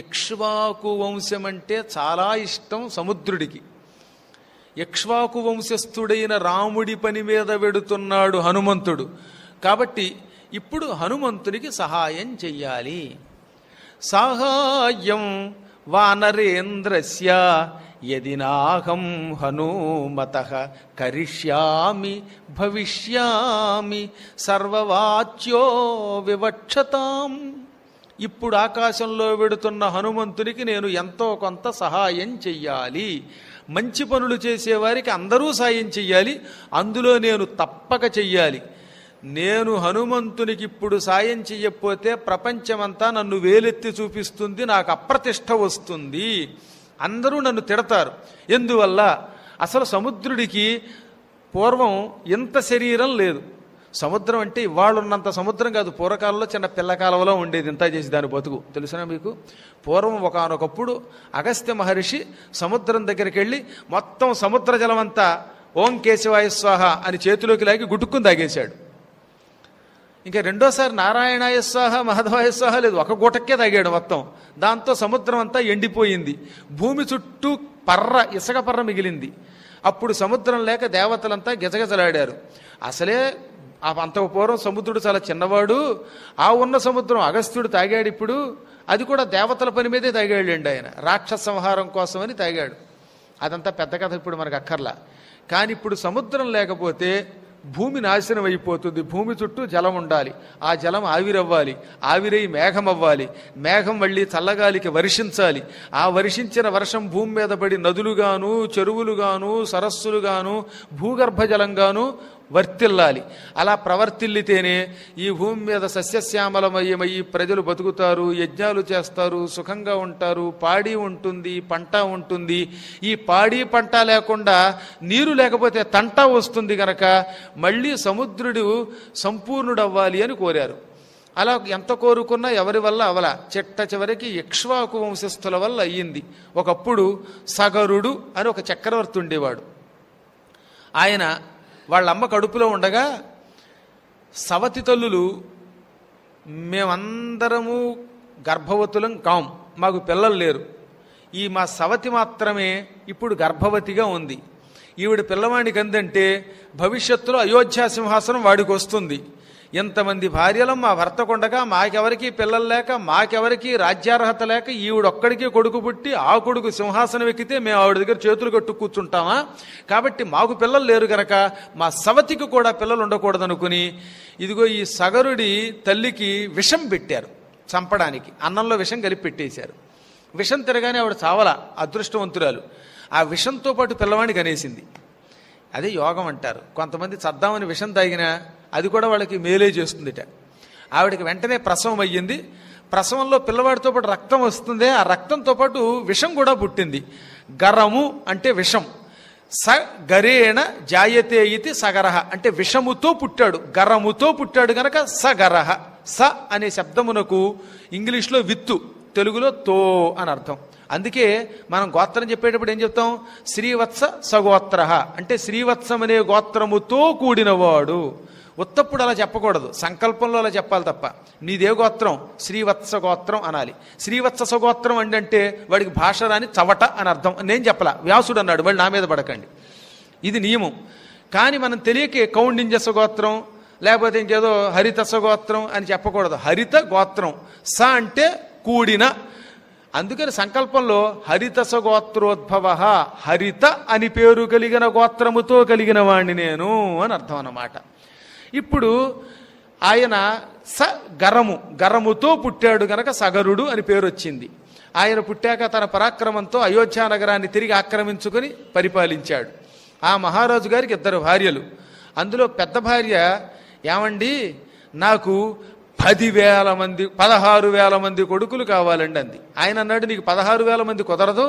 A: ఇక్ష్వాకు వంశం అంటే చాలా ఇష్టం సముద్రుడికి. ఇక్ష్వాకు వంశస్థుడైన రాముడి పని మీద వెడుతున్నాడు హనుమంతుడు. కాబట్టి ఇప్పుడు హనుమంతునికి సహాయం చెయ్యాలి. సహాయం వానరేంద్రస్య యది నాహం హనుమతః కరిష్యామి భవిష్యామి సర్వవాచ్యో వివక్షతాం. ఇప్పుడు ఆకాశంలో వెడుతున్న హనుమంతునికి నేను ఎంతో కొంత సహాయం చెయ్యాలి. మంచి పనులు చేసేవారికి అందరూ సాయం చెయ్యాలి, అందులో నేను తప్పక చెయ్యాలి. నేను హనుమంతునికి ఇప్పుడు సాయం చెయ్యకపోతే ప్రపంచమంతా నన్ను వేలెత్తి చూపిస్తుంది, నాకు అప్రతిష్ట వస్తుంది, అందరూ నన్ను తిడతారు. ఎందువల్ల, అసలు సముద్రుడికి పూర్వం ఇంత శరీరం లేదు. సముద్రం అంటే ఇవాళ ఉన్నంత సముద్రం కాదు, పూర్వకాలంలో చిన్న పిల్లకాలంలో ఉండేది ఇంత చేసి దాని బతుకు. తెలుసునా మీకు? పూర్వం ఒకానొకప్పుడు అగస్త్య మహర్షి సముద్రం దగ్గరికి వెళ్ళి మొత్తం సముద్ర జలమంతా ఓం కేశవాయ స్వాహ అని చేతిలోకి లాగి గుట్టుకుని తాగేశాడు. ఇంకా రెండోసారి నారాయణాయ స్వాహ మాధవాయ స్వాహ లేదు, ఒక గుటక్కే తాగాడు మొత్తం. దాంతో సముద్రం అంతా ఎండిపోయింది, భూమి చుట్టూ ఇసుక పర్ర మిగిలింది. అప్పుడు సముద్రం లేక దేవతలంతా గిజగిజలాడారు. అసలే అంతకు పూర్వం సముద్రుడు చాలా చిన్నవాడు, ఆ ఉన్న సముద్రం అగస్త్యుడు తాగాడు. ఇప్పుడు అది కూడా దేవతల పని మీదే తాగాడండి ఆయన, రాక్షస సంహారం కోసమని తాగాడు. అదంతా పెద్ద కథ ఇప్పుడు మనకు అక్కర్లా. కానీ ఇప్పుడు సముద్రం లేకపోతే భూమి నాశనం అయిపోతుంది. భూమి చుట్టూ జలం ఉండాలి, ఆ జలం ఆవిరవ్వాలి, ఆవిరై మేఘం అవ్వాలి, మేఘం మళ్ళీ చల్లగాలికి వర్షించాలి, ఆ వర్షించిన వర్షం భూమి మీద పడి నదులుగాను చెరువులుగాను సరస్సులుగాను భూగర్భ జలంగాను వర్తిల్లాలి. అలా ప్రవర్తిల్లితేనే ఈ భూమి మీద సస్యశ్యామలమయ్యమయ్యి ప్రజలు బతుకుతారు, యజ్ఞాలు చేస్తారు, సుఖంగా ఉంటారు, పాడి ఉంటుంది, పంట ఉంటుంది. ఈ పాడి పంట లేకుండా నీరు లేకపోతే తంట వస్తుంది గనక మళ్ళీ సముద్రుడు సంపూర్ణుడవ్వాలి అని కోరారు. అలా ఎంత కోరుకున్నా ఎవరి వల్ల అవల, చిట్ట చివరికి ఇక్ష్వాకు వంశస్థుల వల్ల అయ్యింది. ఒకప్పుడు సగరుడు అని ఒక చక్రవర్తి ఉండేవాడు. ఆయన వాళ్ళమ్మ కడుపులో ఉండగా సవతి తల్లులు మేమందరము గర్భవతులం కాం, మాకు పిల్లలు లేరు, ఈ మా సవతి మాత్రమే ఇప్పుడు గర్భవతిగా ఉంది. ఈవిడ పిల్లవాడికి అందంటే భవిష్యత్తులో అయోధ్య సింహాసనం వాడికి వస్తుంది. ఎంతమంది భార్యలం మా భర్త కొండగా మాకెవరికి పిల్లలు లేక మాకెవరికి రాజ్యార్హత లేక ఈవిడొక్కడికి కొడుకు పుట్టి ఆ కొడుకు సింహాసనం ఎక్కితే మేము ఆవిడ దగ్గర చేతులు కట్టు కూర్చుంటామా? కాబట్టి మాకు పిల్లలు లేరు గనక మా సవతికి కూడా పిల్లలు ఉండకూడదనుకుని ఇదిగో ఈ సగరుడి తల్లికి విషం పెట్టారు చంపడానికి. అన్నంలో విషం కలిపి పెట్టేశారు. విషం తిరగానే ఆవిడ చావల, అదృష్టవంతురాలు. ఆ విషంతో పాటు పిల్లవాడిని కనేసింది. అదే యోగం అంటారు. కొంతమంది చద్దామని విషం తాగినా అది కూడా వాళ్ళకి మేలే చేస్తుందిట. ఆవిడకి వెంటనే ప్రసవం అయ్యింది. ప్రసవంలో పిల్లవాడితో పాటు రక్తం వస్తుంది. ఆ రక్తంతో పాటు విషం కూడా పుట్టింది. గరము అంటే విషం. స గరేణ జాయతే ఇతి సగరహ అంటే విషముతో పుట్టాడు, గరముతో పుట్టాడు గనక సగరహ. స అనే శబ్దమునకు ఇంగ్లీష్లో విత్తు, తెలుగులో తో అని అర్థం. అందుకే మనం గోత్రం చెప్పేటప్పుడు ఏం చెప్తాం? శ్రీవత్స సగోత్ర అంటే శ్రీవత్సం అనే గోత్రముతో కూడినవాడు. ఉత్తప్పుడు అలా చెప్పకూడదు, సంకల్పంలో అలా చెప్పాలి తప్ప. నీదే గోత్రం? శ్రీవత్స గోత్రం అనాలి. శ్రీవత్స గోత్రం అంటే వాడికి భాష రాని చవట అని అర్థం. నేను చెప్పలా, వ్యాసుడు అన్నాడు, వాళ్ళు నా మీద పడకండి, ఇది నియమం. కానీ మనం తెలియకే కౌండిన్యస గోత్రం లేకపోతే ఇంకేదో హరితస గోత్రం అని చెప్పకూడదు. హరిత గోత్రం, స అంటే కూడిన. అందుకని సంకల్పంలో హరితస గోత్రోద్భవ, హరిత అని పేరు కలిగిన గోత్రముతో కలిగిన వాణ్ణి నేను అని అర్థం అన్నమాట. ఇప్పుడు ఆయన స గరము, గరముతో పుట్టాడు గనక సగరుడు అని పేరు వచ్చింది. ఆయన పుట్టాక తన పరాక్రమంతో అయోధ్య నగరాన్ని తిరిగి ఆక్రమించుకొని పరిపాలించాడు. ఆ మహారాజు గారికి 2 భార్యలు. అందులో పెద్ద భార్య, ఏమండి నాకు 10,000 మంది 16,000 మంది కొడుకులు కావాలండి అంది. ఆయన అన్నాడు, నీకు 16,000 మంది కుదరదు,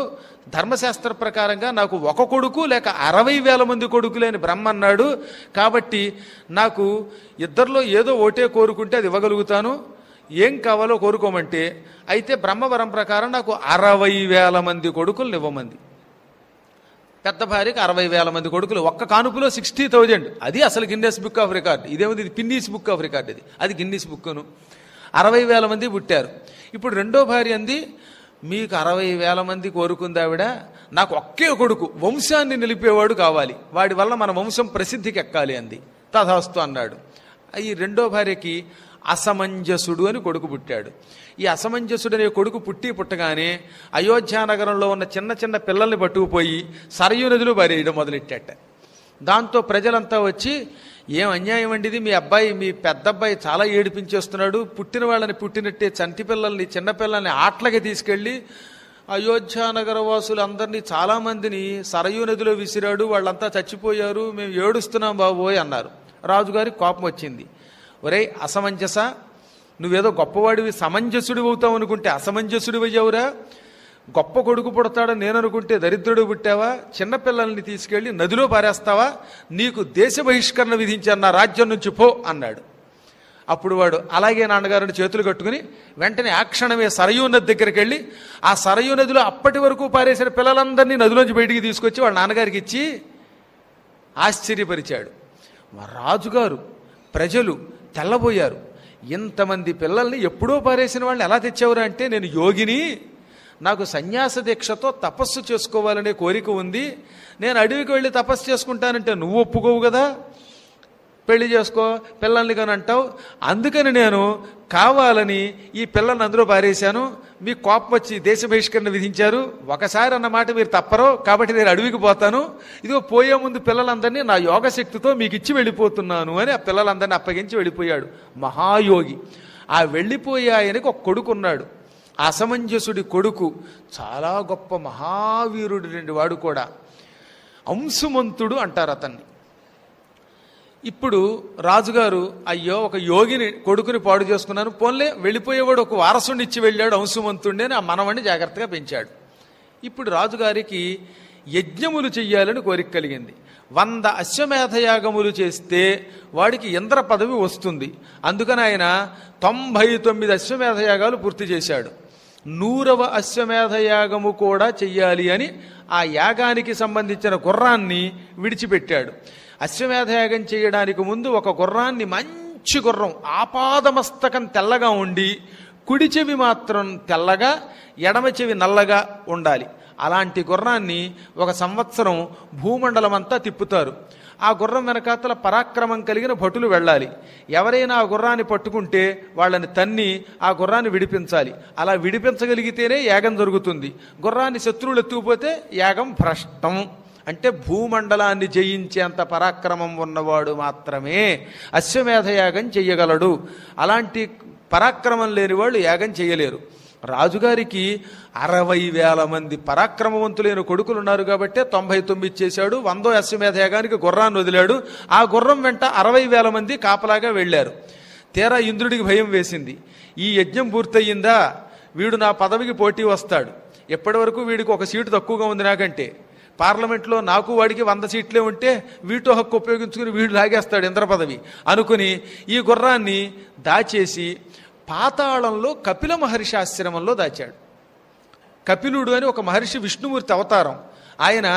A: ధర్మశాస్త్ర ప్రకారంగా నాకు 1 కొడుకు లేక 60,000 మంది కొడుకులే అని బ్రహ్మ అన్నాడు. కాబట్టి నాకు 2లో ఏదో ఒకటే కోరుకుంటే అది ఇవ్వగలుగుతాను, ఏం కావాలో కోరుకోమంటే. అయితే బ్రహ్మవరం ప్రకారం నాకు 60,000 మంది కొడుకులు ఇవ్వమంది. పెద్ద భార్యకి 60,000 మంది కొడుకులు, ఒక్క కానుపులో 60,000. అది అసలు గిన్నెస్ బుక్ ఆఫ్ రికార్డ్. ఇదేముంది, ఇది పిన్నీస్ బుక్ ఆఫ్ రికార్డ్. అది గిన్నీస్ బుక్ను. 60,000 మంది పుట్టారు. ఇప్పుడు రెండో భార్య అంది, మీకు 60,000 మంది కోరుకుంది ఆవిడ, నాకు ఒకే కొడుకు వంశాన్ని నిలిపేవాడు కావాలి, వాడి వల్ల మన వంశం ప్రసిద్ధికి ఎక్కాలి అంది. తథాస్తు అన్నాడు. ఈ రెండో భార్యకి అసమంజసుడు అని కొడుకు పుట్టాడు. ఈ అసమంజసుడు అనే కొడుకు పుట్టగానే అయోధ్య నగరంలో ఉన్న చిన్న చిన్న పిల్లల్ని పట్టుకుపోయి సరయూ నదిలో పారేయడం మొదలెట్టాట. దాంతో ప్రజలంతా వచ్చి, ఏం అన్యాయం అండి ఇది, మీ అబ్బాయి మీ పెద్ద అబ్బాయి చాలా ఏడిపించేస్తున్నాడు, పుట్టిన వాళ్ళని పుట్టినట్టే చంటి పిల్లల్ని చిన్నపిల్లల్ని ఆటలకి తీసుకెళ్ళి అయోధ్య నగర వాసులందరినీ చాలామందిని సరయూ నదిలో విసిరాడు, వాళ్ళంతా చచ్చిపోయారు, మేము ఏడుస్తున్నాం బాబోయ్ అన్నారు. రాజుగారికి కోపం వచ్చింది. ఒరేయ్ అసమంజస, నువ్వేదో గొప్పవాడివి సమంజసుడు అవుతావు అనుకుంటే అసమంజసుడు అయ్యావురా, గొప్ప కొడుకు పుడతాడని నేను అనుకుంటే దరిద్రుడు పుట్టావా, చిన్నపిల్లల్ని తీసుకెళ్ళి నదిలో పారేస్తావా, నీకు దేశ బహిష్కరణ విధించాను, నా రాజ్యం నుంచి పో అన్నాడు. అప్పుడు వాడు అలాగే నాన్నగారిని చేతులు కట్టుకుని వెంటనే ఆ క్షణమే సరయూ నది దగ్గరికి వెళ్ళి ఆ సరయూ నదిలో అప్పటి వరకు పారేసిన పిల్లలందరినీ నదిలోంచి బయటికి తీసుకొచ్చి వాళ్ళ నాన్నగారికి ఇచ్చి ఆశ్చర్యపరిచాడు. రాజుగారు ప్రజలు తెల్లబోయారు. ఇంతమంది పిల్లల్ని ఎప్పుడో పారేసిన వాళ్ళని ఎలా తెచ్చావురా అంటే, నేను యోగిని, నాకు సన్యాస దీక్షతో తపస్సు చేసుకోవాలనే కోరిక ఉంది, నేను అడవికి వెళ్ళి తపస్సు చేసుకుంటానంటే నువ్వు ఒప్పుకోవు కదా, పెళ్లి చేసుకో పిల్లల్ని కానీ అంటావు, అందుకని నేను కావాలని ఈ పిల్లల్ని అందులో పారేశాను, మీ కోపం వచ్చి దేశ బహిష్కరణ విధించారు, ఒకసారి అన్నమాట మీరు తప్పరో, కాబట్టి నేను అడవికి పోతాను, ఇదిగో పోయే ముందు పిల్లలందరినీ నా యోగశక్తితో మీకు ఇచ్చి వెళ్ళిపోతున్నాను అని ఆ పిల్లలందరినీ అప్పగించి వెళ్ళిపోయాడు మహాయోగి. ఆ వెళ్ళిపోయే ఆయనకి ఒక కొడుకు ఉన్నాడు, అసమంజసుడి కొడుకు, చాలా గొప్ప మహావీరుడు రెండు వాడు కూడా, అంశుమంతుడు అంటారు అతన్ని. ఇప్పుడు రాజుగారు అయ్యో ఒక యోగిని కొడుకుని పాడు చేసుకున్నాను, పోన్లే వెళ్ళిపోయేవాడు ఒక వారసుని ఇచ్చి వెళ్ళాడు అంశుమంతుడిని అని ఆ మనవణ్ణి జాగ్రత్తగా పెంచాడు. ఇప్పుడు రాజుగారికి యజ్ఞములు చెయ్యాలని కోరిక కలిగింది. 100 అశ్వమేధయాగములు చేస్తే వాడికి ఇంద్ర పదవి వస్తుంది. అందుకని ఆయన 99 అశ్వమేధయాగాలు పూర్తి చేశాడు. 100వ అశ్వమేధయాగము కూడా చెయ్యాలి అని ఆ యాగానికి సంబంధించిన గుర్రాన్ని విడిచిపెట్టాడు. అశ్వమేధయాగం చేయడానికి ముందు ఒక గుర్రాన్ని, మంచి గుర్రం, ఆపాదమస్తకం తెల్లగా ఉండి కుడి చెవి మాత్రం తెల్లగా ఎడమ చెవి నల్లగా ఉండాలి. అలాంటి గుర్రాన్ని 1 సంవత్సరం భూమండలం అంతా తిప్పుతారు. ఆ గుర్రం వెనకాతల పరాక్రమం కలిగిన భటులు వెళ్ళాలి. ఎవరైనా ఆ గుర్రాన్ని పట్టుకుంటే వాళ్ళని తన్ని ఆ గుర్రాన్ని విడిపించాలి. అలా విడిపించగలిగితేనే యాగం జరుగుతుంది. గుర్రాన్ని శత్రువులు ఎత్తుకుపోతే యాగం భ్రష్టం. అంటే భూమండలాన్ని జయించేంత పరాక్రమం ఉన్నవాడు మాత్రమే అశ్వమేధయాగం చెయ్యగలడు. అలాంటి పరాక్రమం లేని వాళ్ళు యాగం చేయలేరు. రాజుగారికి 60,000 మంది పరాక్రమవంతులైన కొడుకులు ఉన్నారు కాబట్టి 99 చేశాడు. 100వ అశ్వమేధయాగానికి గుర్రాన్ని వదిలాడు. ఆ గుర్రం వెంట 60,000 మంది కాపలాగా వెళ్ళారు. తీరా ఇంద్రుడికి భయం వేసింది, ఈ యజ్ఞం పూర్తయిందా వీడు నా పదవికి పోటీ వస్తాడు, ఎప్పటి వరకు వీడికి 1 సీటు తక్కువగా ఉంది నాకంటే, పార్లమెంట్లో నాకు వాడికి 100 సీట్లే ఉంటే వీటో హక్కు ఉపయోగించుకుని వీడు లాగేస్తాడు ఇంద్ర పదవి అనుకుని ఈ గుర్రాన్ని దాచేసి పాతాళంలో కపిల మహర్షి ఆశ్రమంలో దాచాడు. కపిలుడు అని ఒక మహర్షి, విష్ణుమూర్తి అవతారం. ఆయన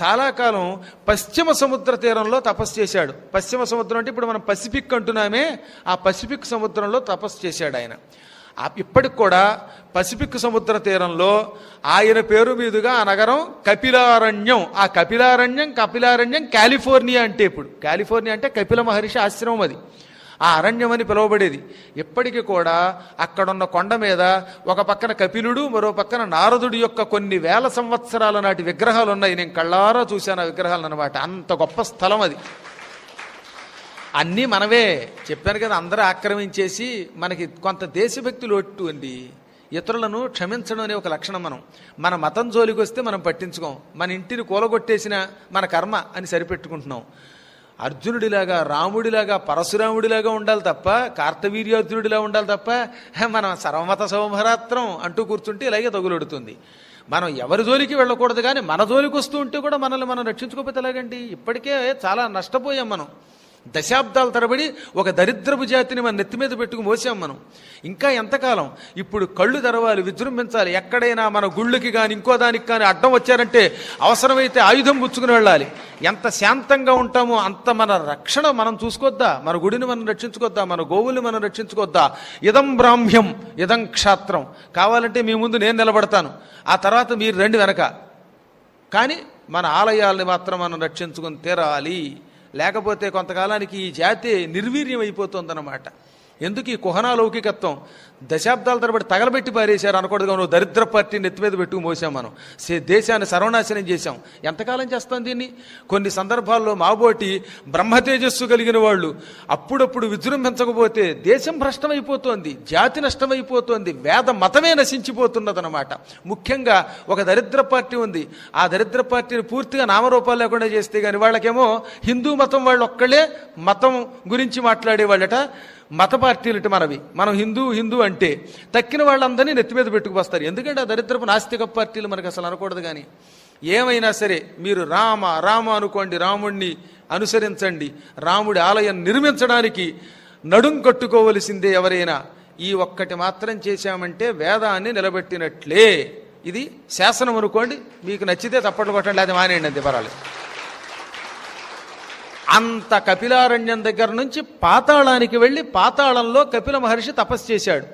A: చాలా కాలం పశ్చిమ సముద్ర తీరంలో తపస్సు చేశాడు. పశ్చిమ సముద్రం అంటే ఇప్పుడు మనం పసిఫిక్ అంటున్నామే, ఆ పసిఫిక్ సముద్రంలో తపస్సు చేశాడు ఆయన. ఇప్పటికి కూడా పసిఫిక్ సముద్ర తీరంలో ఆయన పేరు మీదుగా ఆ నగరం కపిలారణ్యం. ఆ కపిలారణ్యం కాలిఫోర్నియా అంటే, ఇప్పుడు కాలిఫోర్నియా అంటే కపిల మహర్షి ఆశ్రమం, అది ఆ అరణ్యం అని పిలువబడేది. ఇప్పటికీ కూడా అక్కడున్న కొండ మీద ఒక పక్కన కపిలుడు, మరో పక్కన నారదుడి యొక్క కొన్ని వేల సంవత్సరాల నాటి విగ్రహాలు ఉన్నాయి. నేను కళ్ళారా చూశాను ఆ విగ్రహాలు అన్నమాట. అంత గొప్ప స్థలం అది. అన్నీ మనవే చెప్పాను కదా, అందరూ ఆక్రమించేసి మనకి కొంత దేశభక్తి లోటు అండి. ఇతరులను క్షమించడం అనే ఒక లక్షణం. మన మతం జోలికి వస్తే మనం పట్టించుకోం. మన ఇంటిని కూలగొట్టేసిన మన కర్మ అని సరిపెట్టుకుంటున్నాం. అర్జునుడిలాగా, రాముడిలాగా, పరశురాముడిలాగా ఉండాలి తప్ప, కార్తవీర్యార్జునుడిలా ఉండాలి తప్ప మనం సర్వమత సౌభరాత్రం అంటూ కూర్చుంటే ఇలాగే తగులొడుతుంది. మనం ఎవరి జోలికి వెళ్ళకూడదు, కానీ మన జోలికి వస్తూ ఉంటే కూడా మనల్ని మనం రక్షించుకోకపోతే ఎలాగండి? ఇప్పటికే చాలా నష్టపోయాం మనం. దశాబ్దాల తరబడి ఒక దరిద్రపు జాతిని మన నెత్తి మీద పెట్టుకు మోసాం మనం. ఇంకా ఎంతకాలం? ఇప్పుడు కళ్ళు తెరవాలి, విజృంభించాలి. ఎక్కడైనా మన గుళ్ళకి కానీ ఇంకో దానికి కానీ అడ్డం వచ్చారంటే అవసరమైతే ఆయుధం పుచ్చుకుని వెళ్ళాలి. ఎంత శాంతంగా ఉంటామో అంత మన రక్షణ మనం చూసుకోద్దా? మన గుడిని మనం రక్షించుకోద్దా? మన గోవుల్ని మనం రక్షించుకోద్దా? ఇదం బ్రాహ్మ్యం ఇదం క్షాత్రం. కావాలంటే మీ ముందు నేను నిలబడతాను, ఆ తర్వాత మీరు రండి వెనక. కానీ మన ఆలయాల్ని మాత్రం మనం రక్షించుకుని తీరాలి. లేకపోతే కొంతకాలానికి ఈ జాతి నిర్వీర్యం అయిపోతుందన్నమాట. ఎందుకు ఈ కుహనాలౌకికత్వం? దశాబ్దాల తరబడి తగలబెట్టి పారేశారు అనకూడదుగా, నువ్వు దరిద్ర పార్టీని ఎత్తి మీద పెట్టుకు మోసాం మనం. దేశాన్ని సర్వనాశనం చేశాం. ఎంతకాలం చేస్తాం దీన్ని? కొన్ని సందర్భాల్లో మాబోటి బ్రహ్మతేజస్సు కలిగిన వాళ్ళు అప్పుడప్పుడు విజృంభించకపోతే దేశం భ్రష్టమైపోతోంది, జాతి నష్టమైపోతోంది, వేద మతమే నశించిపోతున్నదన్నమాట. ముఖ్యంగా ఒక దరిద్ర పార్టీ ఉంది. ఆ దరిద్ర పార్టీని పూర్తిగా నామరూపాలు లేకుండా చేస్తే కానీ, వాళ్ళకేమో హిందూ మతం వాళ్ళు ఒక్కళ్ళే మతం గురించి మాట్లాడేవాళ్ళట. మత పార్టీలు మనవి, మనం హిందూ అంటే తక్కిన వాళ్ళందరినీ నెత్తి మీద పెట్టుకుపోస్తారు. ఎందుకంటే ఆ దరిద్రపు నాస్తిక పార్టీలు మనకు అసలు అనకూడదు. కానీ ఏమైనా సరే మీరు రామ అనుకోండి, రాముణ్ణి అనుసరించండి. రాముడి ఆలయం నిర్మించడానికి నడుం కట్టుకోవలసిందే ఎవరైనా. ఈ ఒక్కటి మాత్రం చేశామంటే వేదాన్ని నిలబెట్టినట్లే. ఇది శాసనం అనుకోండి, మీకు నచ్చితే తప్పట్లు కొట్టండి, లేదా మానేయండి, అంతే పర్వాలేదు. అంత కపిలారణ్యం దగ్గర నుంచి పాతాళానికి వెళ్ళి పాతాళంలో కపిల మహర్షి తపస్సు చేశాడు.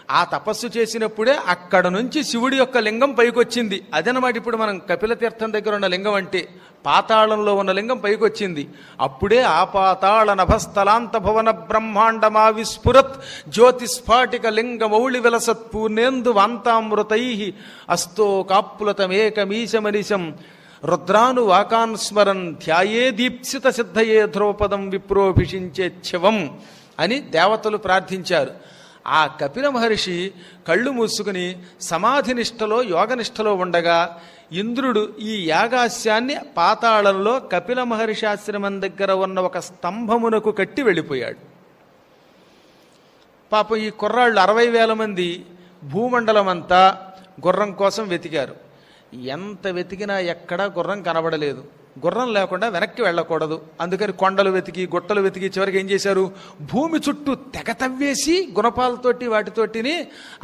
A: ఆ తపస్సు చేసినప్పుడే అక్కడ నుంచి శివుడి యొక్క లింగం పైకొచ్చింది. అదనమాట ఇప్పుడు మనం కపిల తీర్థం దగ్గర ఉన్న లింగం అంటే పాతాళంలో ఉన్న లింగం పైకొచ్చింది. అప్పుడే ఆ పాతాళ నభస్థలాంత భవన బ్రహ్మాండమా విస్ఫురత్ జ్యోతిస్ఫాటిక లింగ మౌళి విలసత్ పూర్ణేందు వాంతామృతై అస్తో కాప్లుతమేకమీశమనిశం రుద్రాను వాకాన్ స్మరన్ ధ్యాయే దీప్సిత సిద్ధయే ధ్రువపదం విప్రోభిషించే శివం అని దేవతలు ప్రార్థించారు. ఆ కపిల మహర్షి కళ్ళు మూసుకుని సమాధి నిష్టలో యోగనిష్టలో ఉండగా ఇంద్రుడు ఈ యాగాస్యాన్ని పాతాళంలో కపిల మహర్షి ఆశ్రమం దగ్గర ఉన్న ఒక స్తంభమునకు కట్టి వెళ్ళిపోయాడు. పాపం ఈ కుర్రాళ్ళు 60,000 మంది భూమండలం అంతా గుర్రం కోసం వెతికారు. ఎంత వెతికినా ఎక్కడా గుర్రం కనబడలేదు. గుర్రం లేకుండా వెనక్కి వెళ్ళకూడదు, అందుకని కొండలు వెతికి గుట్టలు వెతికి చివరికి ఏం చేశారు, భూమి చుట్టూ తెగ తవ్వేసి గుణపాలతోటి వాటితోటిని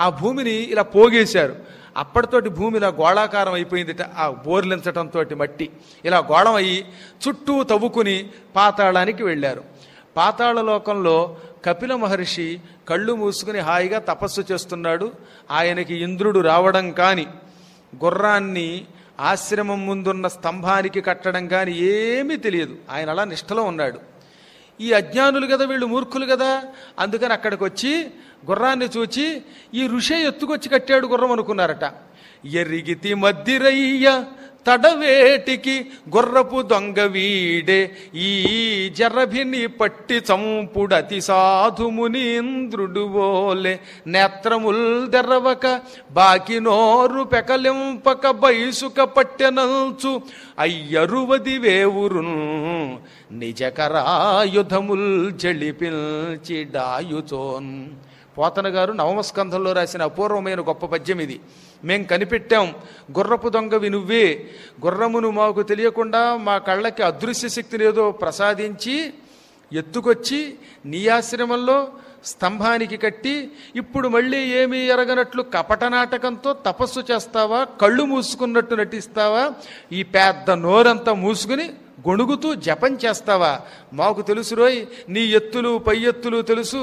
A: ఆ భూమిని ఇలా పోగేశారు. అప్పటితోటి భూమి ఇలా గోళాకారం అయిపోయిందిట. ఆ బోర్లించటంతో మట్టి ఇలా గోళం అయ్యి చుట్టూ తవ్వుకుని పాతాళానికి వెళ్ళారు. పాతాళ లోకంలో కపిల మహర్షి కళ్ళు మూసుకుని హాయిగా తపస్సు చేస్తున్నాడు. ఆయనకి ఇంద్రుడు రావడం కానీ గుర్రాన్ని ఆశ్రమం ముందున్న స్తంభానికి కట్టడం కానీ ఏమీ తెలియదు. ఆయన అలా నిష్టలో ఉన్నాడు. ఈ అజ్ఞానులు కదా, వీళ్ళు మూర్ఖులు కదా, అందుకని అక్కడికి వచ్చి గుర్రాన్ని చూచి ఈ ఋషి ఎత్తుకొచ్చి కట్టాడు గుర్రం అనుకున్నారట. ఎరిగితి మద్దిరయ్య తడవేటికి గుర్రపు దొంగ వీడే ఈ జరభిని పట్టి చంపుడతి సాధుమునీంద్రుడు బోలే నేత్రముల్ దెర్రవక బాకి నోరు పెకలింపక బైసుక పట్టెనంచు అయ్యరువది వేవురును నిజకరాయుధముల్ జళిపిల్చి డాయుచోన్. పోతన గారు నవమస్కంధంలో రాసిన అపూర్వమైన గొప్ప పద్యం ఇది. మేం కనిపెట్టాం గుర్రపు దొంగవి నువ్వే, గుర్రమును మాకు తెలియకుండా మా కళ్ళకి అదృశ్య శక్తిని ఏదో ప్రసాదించి ఎత్తుకొచ్చి నీ ఆశ్రమంలో స్తంభానికి కట్టి ఇప్పుడు మళ్ళీ ఏమీ ఎరగనట్లు కపట నాటకంతో తపస్సు చేస్తావా, కళ్ళు మూసుకున్నట్టు నటిస్తావా, ఈ పెద్ద నోరంతా మూసుకుని గొణుగుతూ జపం చేస్తావా? మాకు తెలుసు రోయ్, నీ ఎత్తులు పై ఎత్తులు తెలుసు,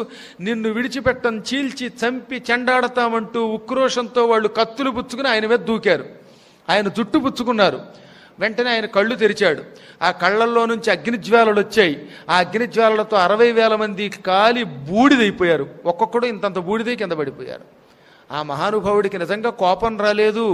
A: నిన్ను విడిచిపెట్టం చీల్చి చంపి చెండాడతామంటూ ఉక్రోషంతో వాళ్ళు కత్తులు పుచ్చుకుని ఆయన మీద దూకారు. ఆయన జుట్టు పుచ్చుకున్నారు. వెంటనే ఆయన కళ్ళు తెరిచాడు. ఆ కళ్ళల్లో నుంచి అగ్నిజ్వాలలు వచ్చాయి. ఆ అగ్నిజ్వాలలతో 60,000 మంది కాలి బూడిదైపోయారు. ఒక్కొక్కడు ఇంతంత బూడిదై కింద పడిపోయారు. ఆ మహానుభావుడికి నిజంగా కోపం రాలేదు,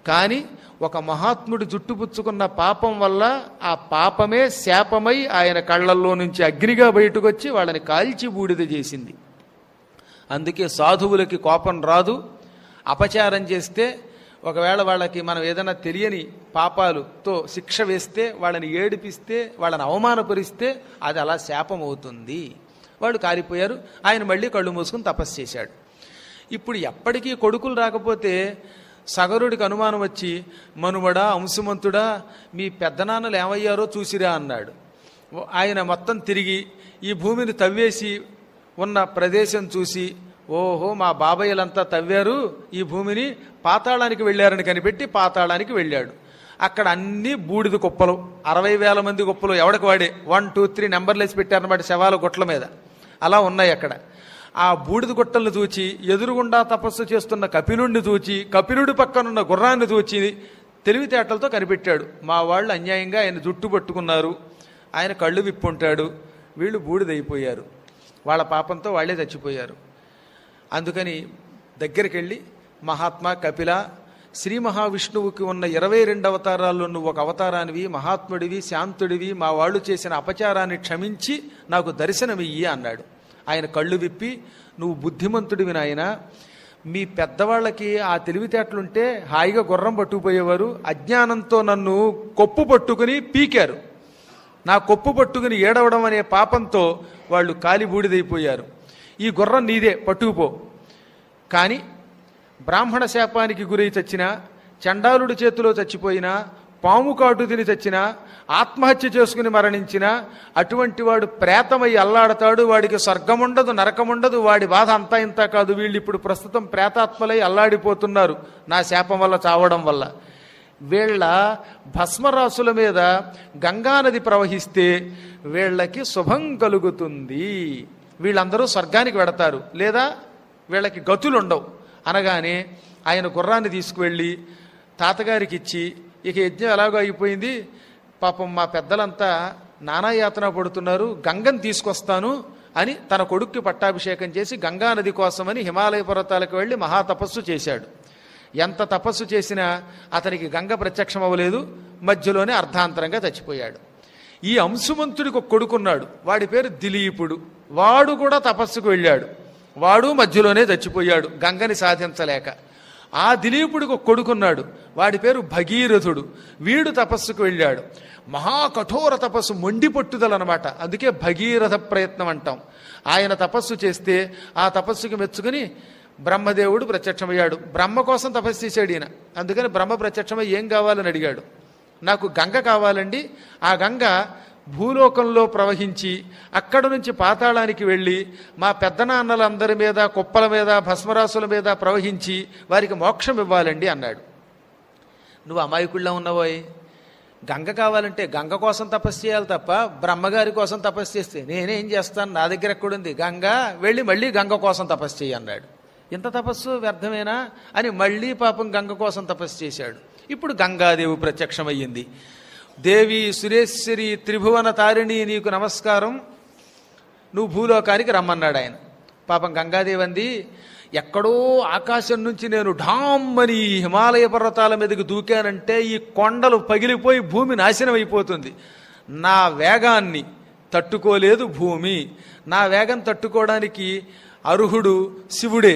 A: కానీ ఒక మహాత్ముడి జుట్టు పుచ్చుకున్న పాపం వల్ల ఆ పాపమే శాపమై ఆయన కళ్ళల్లో నుంచి అగ్నిగా బయటకు వచ్చి వాళ్ళని కాల్చి బూడిద చేసింది. అందుకే సాధువులకి కోపం రాదు. అపచారం చేస్తే ఒకవేళ వాళ్ళకి మనం ఏదైనా తెలియని పాపాలుతో శిక్ష వేస్తే, వాళ్ళని ఏడిపిస్తే, వాళ్ళని అవమానపరిస్తే అది అలా శాపం అవుతుంది. వాళ్ళు కాలిపోయారు. ఆయన మళ్ళీ కళ్ళు మూసుకుని తపస్సు చేశాడు. ఇప్పుడు ఎప్పటికీ కొడుకులు రాకపోతే సగరుడికి అనుమానం వచ్చి, మనుమడా అంశుమంతుడా మీ పెద్దనాన్నలు ఏమయ్యారో చూసిరా అన్నాడు. ఆయన మొత్తం తిరిగి ఈ భూమిని తవ్వేసి ఉన్న ప్రదేశం చూసి, ఓహో మా బాబాయ్యలంతా తవ్వారు ఈ భూమిని, పాతాళానికి వెళ్ళారని కనిపెట్టి పాతాళానికి వెళ్ళాడు. అక్కడ అన్ని బూడిద కుప్పలు, 60,000 మంది కుప్పలు, ఎవడికి వాడే 1, 2, 3 నెంబర్లు వేసి పెట్టారన్నమాట శవాల గుట్ల మీద. అలా ఉన్నాయి అక్కడ. ఆ బూడిద గుట్టలను చూచి ఎదురుగుండా తపస్సు చేస్తున్న కపిలుడిని చూచి, కపిలుడి పక్కనున్న గుర్రాన్ని చూచి తెలివితేటలతో కనిపెట్టాడు. మా వాళ్ళు అన్యాయంగా ఆయన జుట్టు పట్టుకున్నారు, ఆయన కళ్ళు విప్పుంటాడు, వీళ్ళు బూడిదైపోయారు, వాళ్ళ పాపంతో వాళ్ళే చచ్చిపోయారు. అందుకని దగ్గరికి వెళ్ళి, మహాత్మా కపిల, శ్రీ మహావిష్ణువుకి ఉన్న 22 అవతారాల్లో నువ్వు ఒక అవతారానివి, మహాత్ముడివి, శాంతుడివి, మా వాళ్ళు చేసిన అపచారాన్ని క్షమించి నాకు దర్శనమియ్యి అన్నాడు. ఆయన కళ్ళు విప్పి, నువ్వు బుద్ధిమంతుడివి నాయన, మీ పెద్దవాళ్ళకి ఆ తెలివితేటలుంటే హాయిగా గుర్రం పట్టుకుపోయేవారు, అజ్ఞానంతో నన్ను కొప్పు పట్టుకుని పీకారు, నా కొప్పు పట్టుకుని ఏడవడం అనే పాపంతో వాళ్ళు కాలి బూడిదైపోయారు. ఈ గుర్రం నీదే, పట్టుకుపో. కానీ బ్రాహ్మణ శాపానికి గురై చచ్చినా, చండాలుడి చేతిలో చచ్చిపోయినా, పాము కాటు తిని చచ్చినా, ఆత్మహత్య చేసుకుని మరణించినా అటువంటి వాడు ప్రేతమై అల్లాడతాడు. వాడికి స్వర్గముండదు, నరకముండదు. వాడి బాధ అంతా ఇంత కాదు. వీళ్ళు ఇప్పుడు ప్రస్తుతం ప్రేతాత్మలై అల్లాడిపోతున్నారు నా శాపం వల్ల, చావడం వల్ల. వీళ్ళ భస్మరాశుల మీద గంగానది ప్రవహిస్తే వీళ్ళకి శుభం కలుగుతుంది, వీళ్ళందరూ స్వర్గానికి వెడతారు, లేదా వీళ్ళకి గతులుండవు అనగానే ఆయన గుర్రాన్ని తీసుకువెళ్ళి తాతగారికి ఇచ్చి, ఇక యజ్ఞం ఎలాగో అయిపోయింది, పాపం మా పెద్దలంతా నానాయాతన పడుతున్నారు, గంగని తీసుకొస్తాను అని తన కొడుక్కి పట్టాభిషేకం చేసి గంగానది కోసమని హిమాలయ పర్వతాలకు వెళ్ళి మహాతపస్సు చేశాడు. ఎంత తపస్సు చేసినా అతనికి గంగ ప్రత్యక్షం అవ్వలేదు, మధ్యలోనే అర్ధాంతరంగా చచ్చిపోయాడు. ఈ అంశుమంతుడికి ఒక కొడుకున్నాడు, వాడి పేరు దిలీపుడు. వాడు కూడా తపస్సుకు వెళ్ళాడు, వాడు మధ్యలోనే చచ్చిపోయాడు గంగని సాధించలేక. ఆ దిలీపుడికి ఒక కొడుకున్నాడు, వాడి పేరు భగీరథుడు. వీడు తపస్సుకు వెళ్ళాడు, మహాకఠోర తపస్సు, మొండి పట్టుదల అనమాట, అందుకే భగీరథ ప్రయత్నం అంటాం. ఆయన తపస్సు చేస్తే ఆ తపస్సుకి మెచ్చుకుని బ్రహ్మదేవుడు ప్రత్యక్షమయ్యాడు. బ్రహ్మ కోసం తపస్సు చేశాడు ఈయన, అందుకని బ్రహ్మ ప్రత్యక్షమై ఏం కావాలని అడిగాడు. నాకు గంగ కావాలండి, ఆ గంగ భూలోకంలో ప్రవహించి అక్కడ నుంచి పాతాళానికి వెళ్ళి మా పెద్దనాన్నలందరి మీద, కుప్పల మీద, భస్మరాసుల మీద ప్రవహించి వారికి మోక్షం ఇవ్వాలండి అన్నాడు. నువ్వు అమాయకుళ్ళ ఉన్నవోయ్, గంగ కావాలంటే గంగ కోసం తపస్సు చేయాలి తప్ప బ్రహ్మగారి కోసం తపస్సు చేస్తే నేనేం చేస్తాను, నా దగ్గర ఎక్కడుంది గంగ, వెళ్ళి మళ్ళీ గంగ కోసం తపస్సు చేయి అన్నాడు. ఇంత తపస్సు వ్యర్థమేనా అని మళ్ళీ పాపం గంగ కోసం తపస్సు చేశాడు. ఇప్పుడు గంగాదేవి ప్రత్యక్షమయ్యింది. దేవి సురేశ్వరి త్రిభువన తారిణి నీకు నమస్కారం, నువ్వు భూలోకానికి రమ్మన్నాడు ఆయన. పాపం గంగాదేవి అంది, ఎక్కడో ఆకాశం నుంచి నేను ఢామ్మని హిమాలయ పర్వతాల మీదకి దూకానంటే ఈ కొండలు పగిలిపోయి భూమి నాశనం అయిపోతుంది. నా వేగాన్ని తట్టుకోలేదు భూమి, నా వేగం తట్టుకోవడానికి అర్హుడు శివుడే.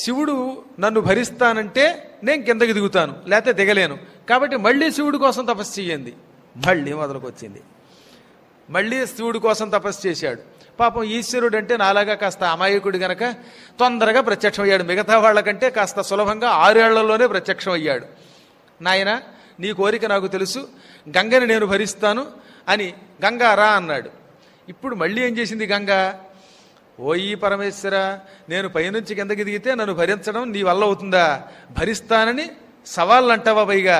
A: శివుడు నన్ను భరిస్తానంటే నేను కిందకి దిగుతాను, లేకపోతే దిగలేను. కాబట్టి మళ్ళీ శివుడి కోసం తపస్సు చేయండి. మళ్ళీ మొదలుకొచ్చింది, మళ్ళీ శివుడి కోసం తపస్సు చేశాడు. పాపం ఈశ్వరుడు అంటే నాలాగా కాస్త అమాయకుడు గనక తొందరగా ప్రత్యక్షమయ్యాడు. మిగతా వాళ్ళకంటే కాస్త సులభంగా 6 ఏళ్లలోనే ప్రత్యక్షం అయ్యాడు. నాయన నీ కోరిక నాకు తెలుసు, గంగని నేను భరిస్తాను అని గంగా రా అన్నాడు. ఇప్పుడు మళ్ళీ ఏం చేసింది గంగ, ఓయి పరమేశ్వర, నేను పైనుంచి కిందకి దిగితే నన్ను భరించడం నీ వల్ల అవుతుందా, భరిస్తానని సవాళ్ళు అంటావా, పైగా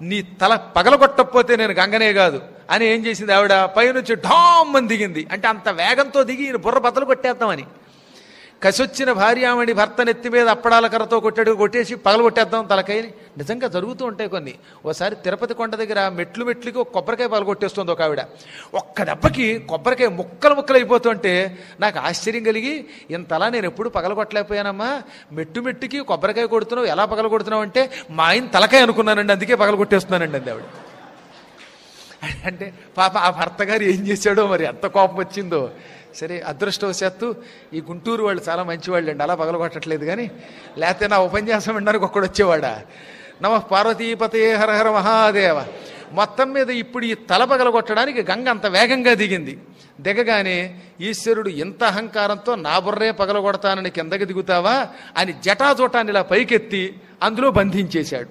A: నీ తల పగలగొట్టకపోతే నేను గంగనే కాదు అని ఏం చేసింది ఆవిడ, పైనుంచి ఢామ్మని దిగింది. అంటే అంత వేగంతో దిగి ఈయన బుర్ర బద్దలు కొట్టేద్దామని. కసొచ్చిన భార్యామణి భర్త నెత్తి మీద అప్పడాల కర్రతో కొట్టేసి పగలగొట్టేద్దాం తలకాయని. నిజంగా జరుగుతూ ఉంటాయి కొన్ని. ఓసారి తిరుపతి కొండ దగ్గర మెట్లుకి ఒక కొబ్బరికాయ పగలగొట్టేస్తుంది ఒక ఆవిడ. ఒక్క దెబ్బకి కొబ్బరికాయ ముక్కలు అయిపోతుంటే నాకు ఆశ్చర్యం కలిగి, ఇంతలా నేను ఎప్పుడు పగలగొట్టలేకపోయానమ్మా, మెట్టుకి కొబ్బరికాయ కొడుతున్నావు, ఎలా పగలగొడుతున్నావు అంటే మా ఆయన తలకాయ అనుకున్నానండి, అందుకే పగలగొట్టేస్తున్నానండి అంది ఆవిడ. అంటే పాప ఆ భర్త గారు ఏం చేశాడో మరి, ఎంత కోపం వచ్చిందో. సరే అదృష్టవశాత్తు ఈ గుంటూరు వాళ్ళు చాలా మంచివాళ్ళు అండి, అలా పగలగొట్టట్లేదు. కానీ లేకపోతే నా ఉపన్యాసం వినడానికి ఒక్కడు వచ్చేవాడా, నమ పార్వతీపతే హర హర మహాదేవ. మొత్తం మీద ఇప్పుడు ఈ తల పగలగొట్టడానికి గంగ అంత వేగంగా దిగింది. దిగగానే ఈశ్వరుడు ఇంత అహంకారంతో నా బుర్రే పగలగొడతానని కిందకి దిగుతావా అని జటాజోటాన్ని ఇలా పైకెత్తి అందులో బంధించేశాడు.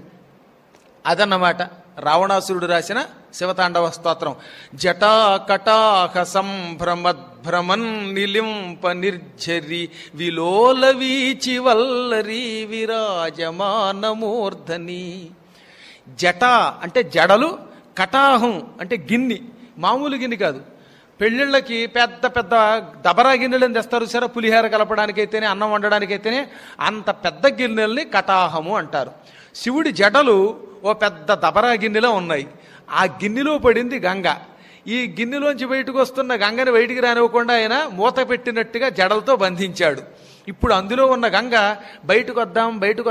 A: అదన్నమాట రావణాసురుడు రాసిన శివతాండవ స్తోత్రం. జటా కటాహ సంభ్రమద్భ్రమన్ నిలింప నిర్ఝరి విలోల వీచి వల్లరి విరాజమానమూర్ధని. జట అంటే జడలు, కటాహం అంటే గిన్ని, మామూలు గిన్నె కాదు. పెళ్ళిళ్ళకి పెద్ద పెద్ద దబరా గిన్నెలను తెస్తారు సరే, పులిహార కలపడానికైతేనే, అన్నం వండడానికైతేనే అంత పెద్ద గిన్నెల్ని కటాహము అంటారు. శివుడి జడలు ఓ పెద్ద దబరా గిన్నెలో ఉన్నాయి. ఆ గిన్నెలో పడింది గంగ. ఈ గిన్నెలోంచి బయటకు వస్తున్న గంగని బయటికి రానివ్వకుండా ఆయన మూత పెట్టినట్టుగా జడలతో బంధించాడు. ఇప్పుడు అందులో ఉన్న గంగ బయటకు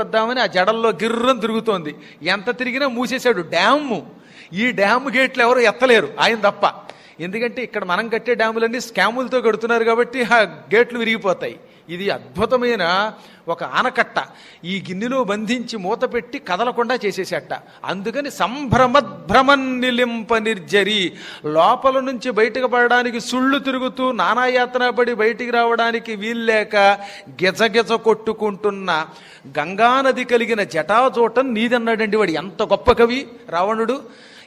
A: వద్దామని ఆ జడల్లో గిర్రం తిరుగుతోంది. ఎంత తిరిగినా మూసేశాడు డ్యాము. ఈ డ్యాము గేట్లు ఎవరు ఎత్తలేరు ఆయన తప్ప. ఎందుకంటే ఇక్కడ మనం కట్టే డ్యాములన్నీ స్కాములతో కడుతున్నారు కాబట్టి ఆ గేట్లు విరిగిపోతాయి. ఇది అద్భుతమైన ఒక ఆనకట్ట. ఈ గిన్నెలో బంధించి మూత పెట్టి కదలకుండా చేసేసేట. అందుకని సంభ్రమద్భ్రమన్ నిలింప నిర్జరి, లోపల నుంచి బయటకు పడడానికి సుళ్ళు తిరుగుతూ నానాయాతన పడి బయటికి రావడానికి వీల్లేక గెజగెజ కొట్టుకుంటున్న గంగానది కలిగిన జటాజోటం నీదన్నాడండి వాడు. ఎంత గొప్ప కవి రావణుడు.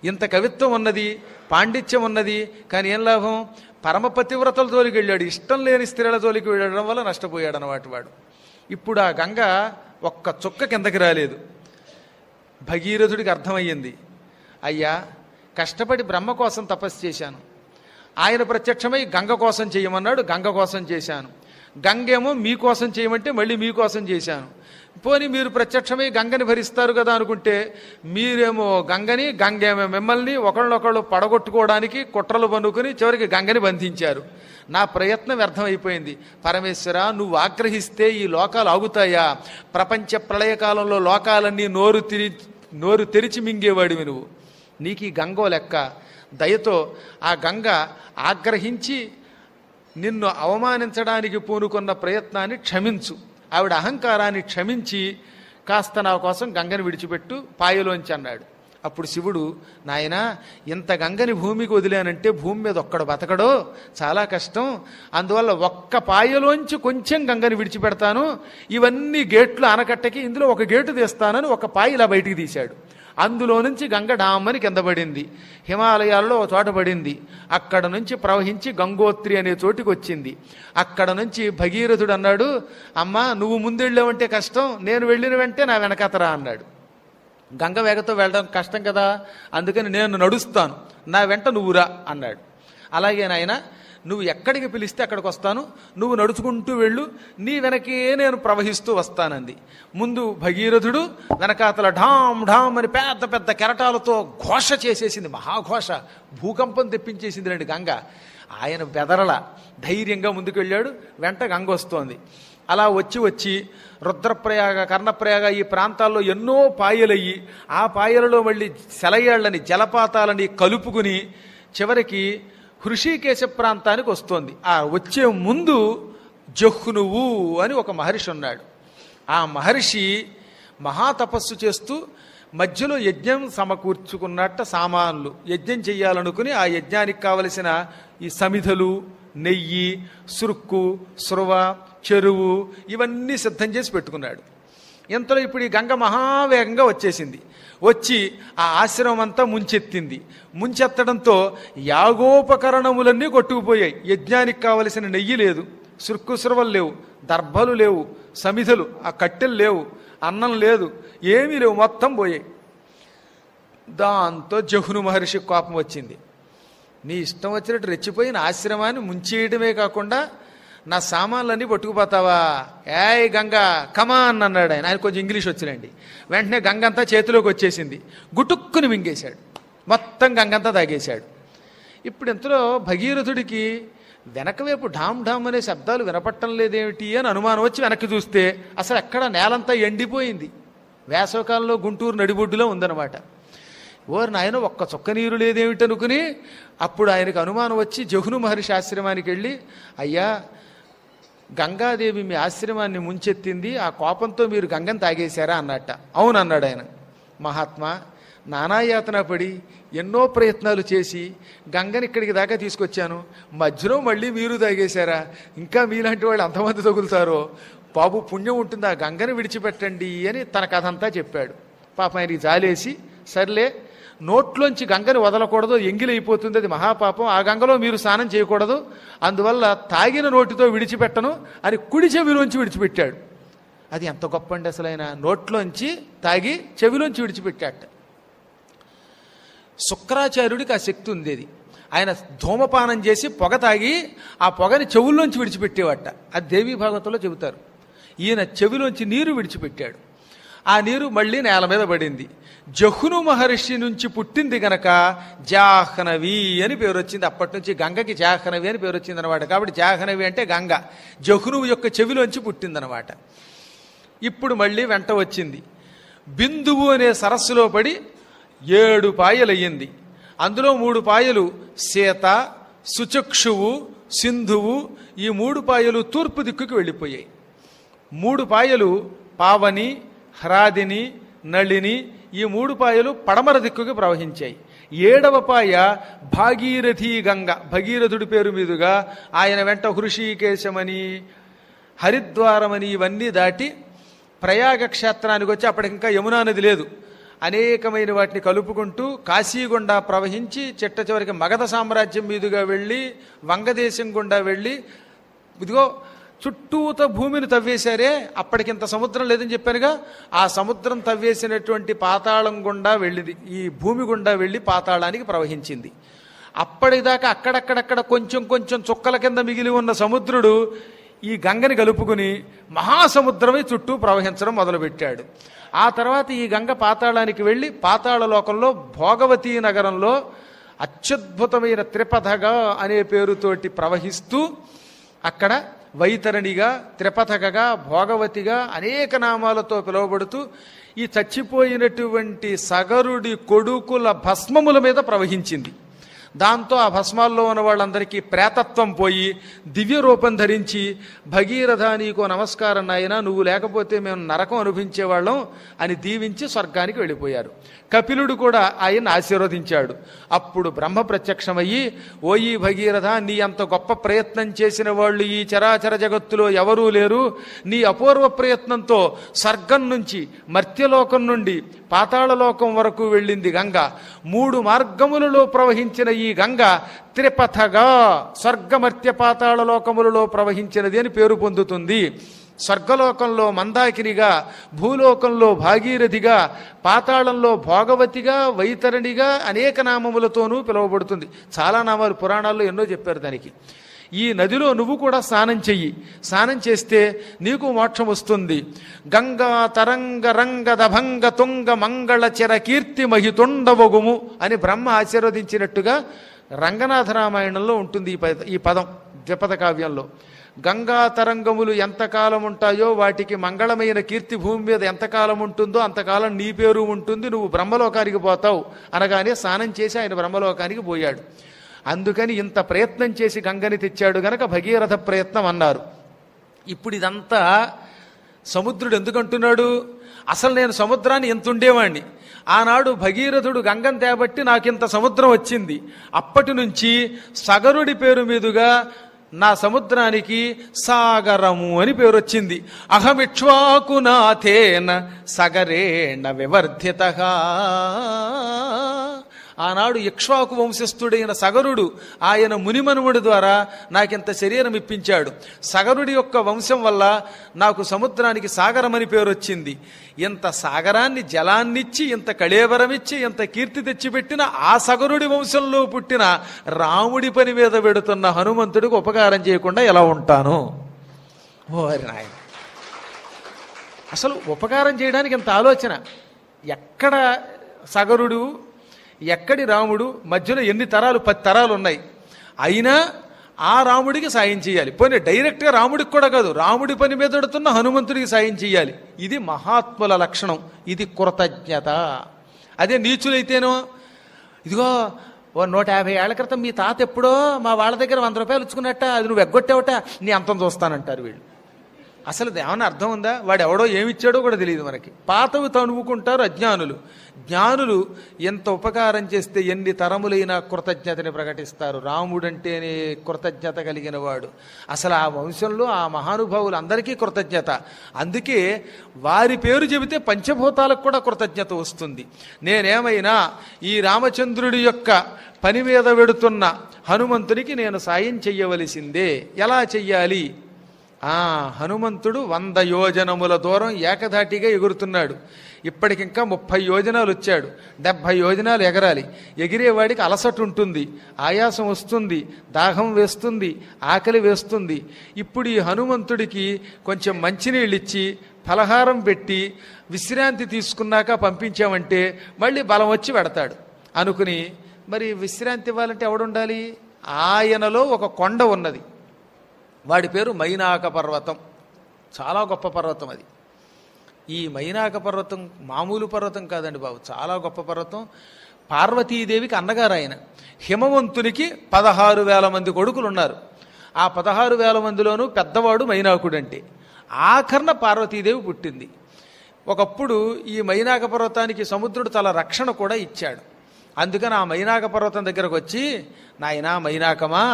A: ఇంత కవిత్వం ఉన్నది, పాండిత్యం ఉన్నది, కానీ ఏం లాభం, పరమపతివ్రతల జోలికి వెళ్ళాడు, ఇష్టం లేని స్త్రీల జోలికి వెళ్ళడం వల్ల నష్టపోయాడు అన్నమాట వాడు. ఇప్పుడు ఆ గంగ ఒక్క చుక్క కిందకి రాలేదు. భగీరథుడికి అర్థమయ్యింది, అయ్యా కష్టపడి బ్రహ్మ కోసం తపస్సు చేశాను, ఆయన ప్రత్యక్షమై గంగ కోసం చేయమన్నాడు, గంగ కోసం చేశాను. గంగేమో మీకోసం చేయమంటే మళ్ళీ మీకోసం చేశాను. పోనీ మీరు ప్రత్యక్షమై గంగని భరిస్తారు కదా అనుకుంటే మీరేమో గంగని, గంగేమో మిమ్మల్ని ఒకళ్ళొకళ్ళు పడగొట్టుకోవడానికి కుట్రలు పన్నుకుని చివరికి గంగని బంధించారు. నా ప్రయత్నం వ్యర్థమైపోయింది. పరమేశ్వర, నువ్వు ఆగ్రహిస్తే ఈ లోకాలు ఆగుతాయా? ప్రపంచ ప్రళయకాలంలో లోకాలన్నీ నోరు తెరిచి మింగేవాడివి నువ్వు. నీకు ఈ గంగో లెక్క. దయతో ఆ గంగ ఆగ్రహించి నిన్ను అవమానించడానికి పూనుకున్న ప్రయత్నాన్ని క్షమించు. ఆవిడ అహంకారాన్ని క్షమించి కాస్త నా కోసం గంగని విడిచిపెట్టు పాయలోంచి అన్నాడు. అప్పుడు శివుడు, నాయనా, ఇంత గంగని భూమికి వదిలానంటే భూమి మీద ఒక్కడు బతకడో, చాలా కష్టం. అందువల్ల ఒక్క పాయలోంచి కొంచెం గంగని విడిచిపెడతాను. ఇవన్నీ గేట్లు ఆనకట్టకి ఇందులో ఒక గేటు తీస్తానని ఒక పాయ ఇలా బయటికి తీశాడు. అందులో నుంచి గంగ డామ్మని కింద పడింది. హిమాలయాల్లో ఒక చోట పడింది. అక్కడ నుంచి ప్రవహించి గంగోత్రి అనే చోటికి వచ్చింది. అక్కడ నుంచి భగీరథుడు అన్నాడు, అమ్మా నువ్వు ముందెళ్ళావంటే కష్టం, నేను వెళ్ళిన వెంటే నా వెనకతరా అన్నాడు. గంగ వేగతో వెళ్ళడం కష్టం కదా, అందుకని నేను నడుస్తాను, నా వెంట నువ్వురా అన్నాడు. అలాగే నాయన, నువ్వు ఎక్కడికి పిలిస్తే అక్కడికి వస్తాను, నువ్వు నడుచుకుంటూ వెళ్ళు, నీ వెనకే నేను ప్రవహిస్తూ వస్తానంది. ముందు భగీరథుడు, వెనకాతల ఢామ్ ఢామ్ అని పెద్ద పెద్ద కెరటాలతో ఘోష చేసేసింది, మహాఘోష, భూకంపం తెప్పించేసింది రండి గంగ. ఆయన బెదరల ధైర్యంగా ముందుకు వెళ్ళాడు, వెంట గంగ వస్తోంది. అలా వచ్చి రుద్రప్రయాగ, కర్ణప్రయాగ ఈ ప్రాంతాల్లో ఎన్నో పాయలయ్యి ఆ పాయలలో మళ్ళీ సెలయేళ్లని, జలపాతాలని కలుపుకుని చివరికి హృషికేశ ప్రాంతానికి వస్తోంది. ఆ వచ్చే ముందు జహ్నువు అని ఒక మహర్షి ఉన్నాడు. ఆ మహర్షి మహాతపస్సు చేస్తూ మధ్యలో యజ్ఞం సమకూర్చుకున్నట్ట సామాన్లు, యజ్ఞం చెయ్యాలనుకుని ఆ యజ్ఞానికి కావలసిన ఈ సమిధలు, నెయ్యి, సురుక్కు, స్రువ, చెరువు ఇవన్నీ సిద్ధం చేసి పెట్టుకున్నాడు. ఇంతలో ఇప్పుడు ఈ గంగ మహావేగంగా వచ్చేసింది. వచ్చి ఆ ఆశ్రమం అంతా ముంచెత్తింది. ముంచెత్తడంతో యాగోపకరణములన్నీ కొట్టుకుపోయాయి. యజ్ఞానికి కావలసిన నెయ్యి లేదు, సుర్కుసురవలు లేవు, దర్భలు లేవు, సమిధలు ఆ కట్టెలు లేవు, అన్నం లేదు, ఏమీ లేవు, మొత్తం పోయాయి. దాంతో జహ్ను మహర్షి కోపం వచ్చింది. నీ ఇష్టం వచ్చినట్టు రెచ్చిపోయి నా ఆశ్రమాన్ని ముంచేయడమే కాకుండా నా సామాన్లన్నీ పట్టుకుపోతావా? ఏయ్ గంగా కమాన్ అన్నాడు ఆయన. ఆయన కొంచెం ఇంగ్లీష్ వచ్చినండి. వెంటనే గంగంతా చేతిలోకి వచ్చేసింది. గుటుక్కుని మింగేశాడు, మొత్తం గంగంతా తాగేశాడు. ఇప్పుడు ఇంతలో భగీరథుడికి వెనక వైపు ఢామ్ ఢామ్ అనే శబ్దాలు వినపట్టం లేదేమిటి అని అనుమానం వచ్చి వెనక్కి చూస్తే అసలు ఎక్కడ నేలంతా ఎండిపోయింది. వేసవకాలంలో గుంటూరు నడిబొడ్డులో ఉందన్నమాట. ఓరు నాయన, ఒక్క చుక్క నీరు లేదేమిటి అనుకుని అప్పుడు ఆయనకు అనుమానం వచ్చి జహ్ను మహర్షి ఆశ్రమానికి వెళ్ళి, అయ్యా గంగాదేవి మీ ఆశ్రమాన్ని ముంచెత్తింది, ఆ కోపంతో మీరు గంగను తాగేశారా అన్నట్ట. అవునన్నాడు ఆయన. మహాత్మా, నానాయాతన పడి ఎన్నో ప్రయత్నాలు చేసి గంగని ఇక్కడికి దాకా తీసుకొచ్చాను, మధ్యలో మళ్ళీ మీరు తాగేశారా? ఇంకా మీలాంటి వాళ్ళు అంతమంది తగులుతారో, బాబు పుణ్యం ఉంటుంది, ఆ గంగని విడిచిపెట్టండి అని తన కథ అంతా చెప్పాడు. పాప ఆయనకి జాలేసి, సర్లే నోట్లోంచి గంగని వదలకూడదు, ఎంగిలైపోతుంది, అది మహాపాపం, ఆ గంగలో మీరు స్నానం చేయకూడదు, అందువల్ల తాగిన నోటితో విడిచిపెట్టను అని కుడి చెవిలోంచి విడిచిపెట్టాడు. అది ఎంత గొప్ప అండి అసలు. ఆయన నోట్లోంచి తాగి చెవిలోంచి విడిచిపెట్టాట. శుక్రాచార్యుడికి ఆ శక్తి ఉండేది. ఆయన ధూమపానం చేసి పొగ తాగి ఆ పొగని చెవుల్లోంచి విడిచిపెట్టేవాట. అది దేవీ భాగవతంలో చెబుతారు. ఈయన చెవిలోంచి నీరు విడిచిపెట్టాడు. ఆ నీరు మళ్ళీ నేల మీద పడింది. జహ్ను మహర్షి నుంచి పుట్టింది గనక జాహ్నవి అని పేరు వచ్చింది. అప్పటి నుంచి గంగకి జాహ్నవి అని పేరు వచ్చింది అనమాట. కాబట్టి జాహ్నవి అంటే గంగ జహ్నువు యొక్క చెవిలోంచి పుట్టిందనమాట. ఇప్పుడు మళ్ళీ వెంట వచ్చింది. బిందువు అనే సరస్సులో పడి 7 పాయలయ్యింది. అందులో 3 పాయలు సీత, సుచక్షువు, సింధువు. ఈ 3 పాయలు తూర్పు దిక్కుకి వెళ్ళిపోయాయి. 3 పాయలు పావని, హ్రాదిని, నళిని. ఈ 3 పాయలు పడమర దిక్కుకి ప్రవహించాయి. 7వ పాయ భాగీరథీ గంగ, భగీరథుడి పేరు మీదుగా ఆయన వెంట హృషికేశమని, హరిద్వారమని ఇవన్నీ దాటి ప్రయాగ క్షేత్రానికి వచ్చి అప్పటికి ఇంకా యమునా నది లేదు, అనేకమైన వాటిని కలుపుకుంటూ కాశీ గుండా ప్రవహించి చిట్ట చివరికి మగధ సామ్రాజ్యం మీదుగా వెళ్ళి వంగదేశం గుండా వెళ్ళి, ఇదిగో చుట్టూత భూమిని తవ్వేశారే, అప్పటికింత సముద్రం లేదని చెప్పానుగా, ఆ సముద్రం తవ్వేసినటువంటి పాతాళం గుండా వెళ్ళింది, ఈ భూమి గుండా వెళ్ళి పాతాళానికి ప్రవహించింది. అప్పటిదాకా అక్కడక్కడక్కడ కొంచెం కొంచెం చుక్కల కింద మిగిలి ఉన్న సముద్రుడు ఈ గంగని కలుపుకుని మహాసముద్రమై చుట్టూ ప్రవహించడం మొదలుపెట్టాడు. ఆ తర్వాత ఈ గంగ పాతాళానికి వెళ్ళి పాతాళ లోకంలో భోగవతీ నగరంలో అత్యద్భుతమైన త్రిపథగా అనే పేరుతోటి ప్రవహిస్తూ అక్కడ వైతరణిగా, త్రిపథకగా, భోగవతిగా అనేక నామాలతో పిలువబడుతూ ఈ చచ్చిపోయినటువంటి సగరుడి కొడుకుల భస్మముల మీద ప్రవహించింది. దాంతో ఆ భస్మాల్లో ఉన్న వాళ్ళందరికీ ప్రేతత్వం పోయి దివ్య రూపం ధరించి భగీరథ నీకో నమస్కారం నాయన, నువ్వు లేకపోతే మేము నరకం అనుభవించేవాళ్ళం అని దీవించి స్వర్గానికి వెళ్ళిపోయారు. కపిలుడు కూడా ఆయన ఆశీర్వదించాడు. అప్పుడు బ్రహ్మ ప్రత్యక్షమయ్యి, ఓయి భగీరథ, నీ అంత గొప్ప ప్రయత్నం చేసిన వాళ్ళు ఈ చరాచర జగత్తులో ఎవరూ లేరు. నీ అపూర్వ ప్రయత్నంతో స్వర్గం నుంచి, మర్త్యలోకం నుండి పాతాళలోకం వరకు వెళ్ళింది గంగ. 3 మార్గములలో ప్రవహించిన ఈ గంగ త్రిపథగా స్వర్గమర్త్య పాతాళ లోకములలో ప్రవహించినది అని పేరు పొందుతుంది. స్వర్గలోకంలో మందాకినిగా, భూలోకంలో భాగీరథిగా, పాతాళంలో భోగవతిగా, వైతరణిగా అనేక నామములతోనూ పిలువబడుతుంది. చాలా నామాలు పురాణాల్లో ఎన్నో చెప్పారు దానికి. ఈ నదిలో నువ్వు కూడా స్నానం చెయ్యి. స్నానం చేస్తే నీకు మోక్షం వస్తుంది. గంగా తరంగ రంగ దభంగ తుంగ మంగళ చిర కీర్తి మహితుండవగుము అని బ్రహ్మ ఆశీర్వదించినట్టుగా రంగనాథ రామాయణంలో ఉంటుంది ఈ పదం ద్విపద కావ్యంలో. గంగా తరంగములు ఎంతకాలం ఉంటాయో వాటికి మంగళమైన కీర్తి భూమి మీద ఎంతకాలం ఉంటుందో అంతకాలం నీ పేరు ఉంటుంది, నువ్వు బ్రహ్మలోకానికి పోతావు అనగానే స్నానం చేసి ఆయన బ్రహ్మలోకానికి పోయాడు. అందుకని ఇంత ప్రయత్నం చేసి గంగని తెచ్చాడు గనక భగీరథ ప్రయత్నం అన్నారు. ఇప్పుడు ఇదంతా సముద్రుడు ఎందుకంటున్నాడు? అసలు నేను సముద్రాన్ని ఎంత ఉండేవాణ్ణి, ఆనాడు భగీరథుడు గంగను తేబట్టి నాకింత సముద్రం వచ్చింది. అప్పటి నుంచి సగరుడి పేరు మీదుగా నా సముద్రానికి సాగరము అని పేరు వచ్చింది. అహమిక్ష్వాకునాథేన సగరేణ వివర్ధితః. ఆనాడు ఇక్ష్వాకు వంశస్థుడైన సగరుడు ఆయన మునిమనుముడి ద్వారా నాకింత శరీరం ఇప్పించాడు. సగరుడి యొక్క వంశం వల్ల నాకు సముద్రానికి సాగరమని పేరు వచ్చింది. ఇంత సాగరాన్ని జలాన్నిచ్చి, ఇంత కళేబరమిచ్చి, ఇంత కీర్తి తెచ్చిపెట్టిన ఆ సగరుడి వంశంలో పుట్టిన రాముడి పని మీద పెడుతున్న హనుమంతుడికి ఉపకారం చేయకుండా ఎలా ఉంటాను? ఓరి నాయన, అసలు ఉపకారం చేయడానికి ఇంత ఆలోచన. ఎక్కడ సగరుడు, ఎక్కడి రాముడు, మధ్యలో ఎన్ని తరాలు, 10 తరాలు ఉన్నాయి. అయినా ఆ రాముడికి సాయం చేయాలి. పోనీ డైరెక్ట్గా రాముడికి కూడా కాదు, రాముడి పని మీద పెడుతున్న హనుమంతుడికి సాయం చేయాలి. ఇది మహాత్ముల లక్షణం, ఇది కృతజ్ఞత. అదే నీచులైతేనో, ఇదిగో 150 ఏళ్ల క్రితం మీ తాత ఎప్పుడో మా వాళ్ళ దగ్గర 100 రూపాయలు ఇచ్చుకున్నట్ట, అది నువ్వు ఎగ్గొట్టావట, నీ అంతం చూస్తానంటారు వీళ్ళు. అసలు ఏమన్నా అర్థం ఉందా? వాడు ఎవడో ఏమిచ్చాడో కూడా తెలియదు మనకి. పాతవి తనువుకుంటారు అజ్ఞానులు. జ్ఞానులు ఎంత ఉపకారం చేస్తే ఎన్ని తరములైనా కృతజ్ఞతని ప్రకటిస్తారు. రాముడంటేనే కృతజ్ఞత కలిగిన వాడు. అసలు ఆ వంశంలో ఆ మహానుభావులు అందరికీ కృతజ్ఞత. అందుకే వారి పేరు చెబితే పంచభూతాలకు కూడా కృతజ్ఞత వస్తుంది. నేనేమైనా ఈ రామచంద్రుడి యొక్క పని మీద వెడుతున్న హనుమంతునికి నేను సాయం చెయ్యవలసిందే. ఎలా చెయ్యాలి? హనుమంతుడు 100 యోజనముల దూరం ఏకధాటిగా ఎగురుతున్నాడు. ఇప్పటికింకా 30 యోజనాలు వచ్చాడు. 70 యోజనాలు ఎగరాలి. ఎగిరేవాడికి అలసట ఉంటుంది, ఆయాసం వస్తుంది, దాహం వేస్తుంది, ఆకలి వేస్తుంది. ఇప్పుడు ఈ హనుమంతుడికి కొంచెం మంచినీళ్ళు ఇచ్చి ఫలహారం పెట్టి విశ్రాంతి తీసుకున్నాక పంపించామంటే మళ్ళీ బలం వచ్చి పెడతాడు అనుకుని, మరి విశ్రాంతి ఇవ్వాలంటే ఎవడుండాలి? ఆయనలో ఒక కొండ ఉన్నది. వాడి పేరు మైనాక పర్వతం. చాలా గొప్ప పర్వతం అది. ఈ మైనాక పర్వతం మామూలు పర్వతం కాదండి బాబు, చాలా గొప్ప పర్వతం. పార్వతీదేవికి అన్నగారు ఆయన. హిమవంతునికి 16,000 మంది కొడుకులు ఉన్నారు. ఆ 16,000 మందిలోనూ పెద్దవాడు మైనాకుడంటే. ఆఖరణ పార్వతీదేవి పుట్టింది. ఒకప్పుడు ఈ మైనాక పర్వతానికి సముద్రుడు చాలా రక్షణ కూడా ఇచ్చాడు. అందుకని ఆ మైనాక పర్వతం దగ్గరకు వచ్చి, నాయనా మైనాకమా,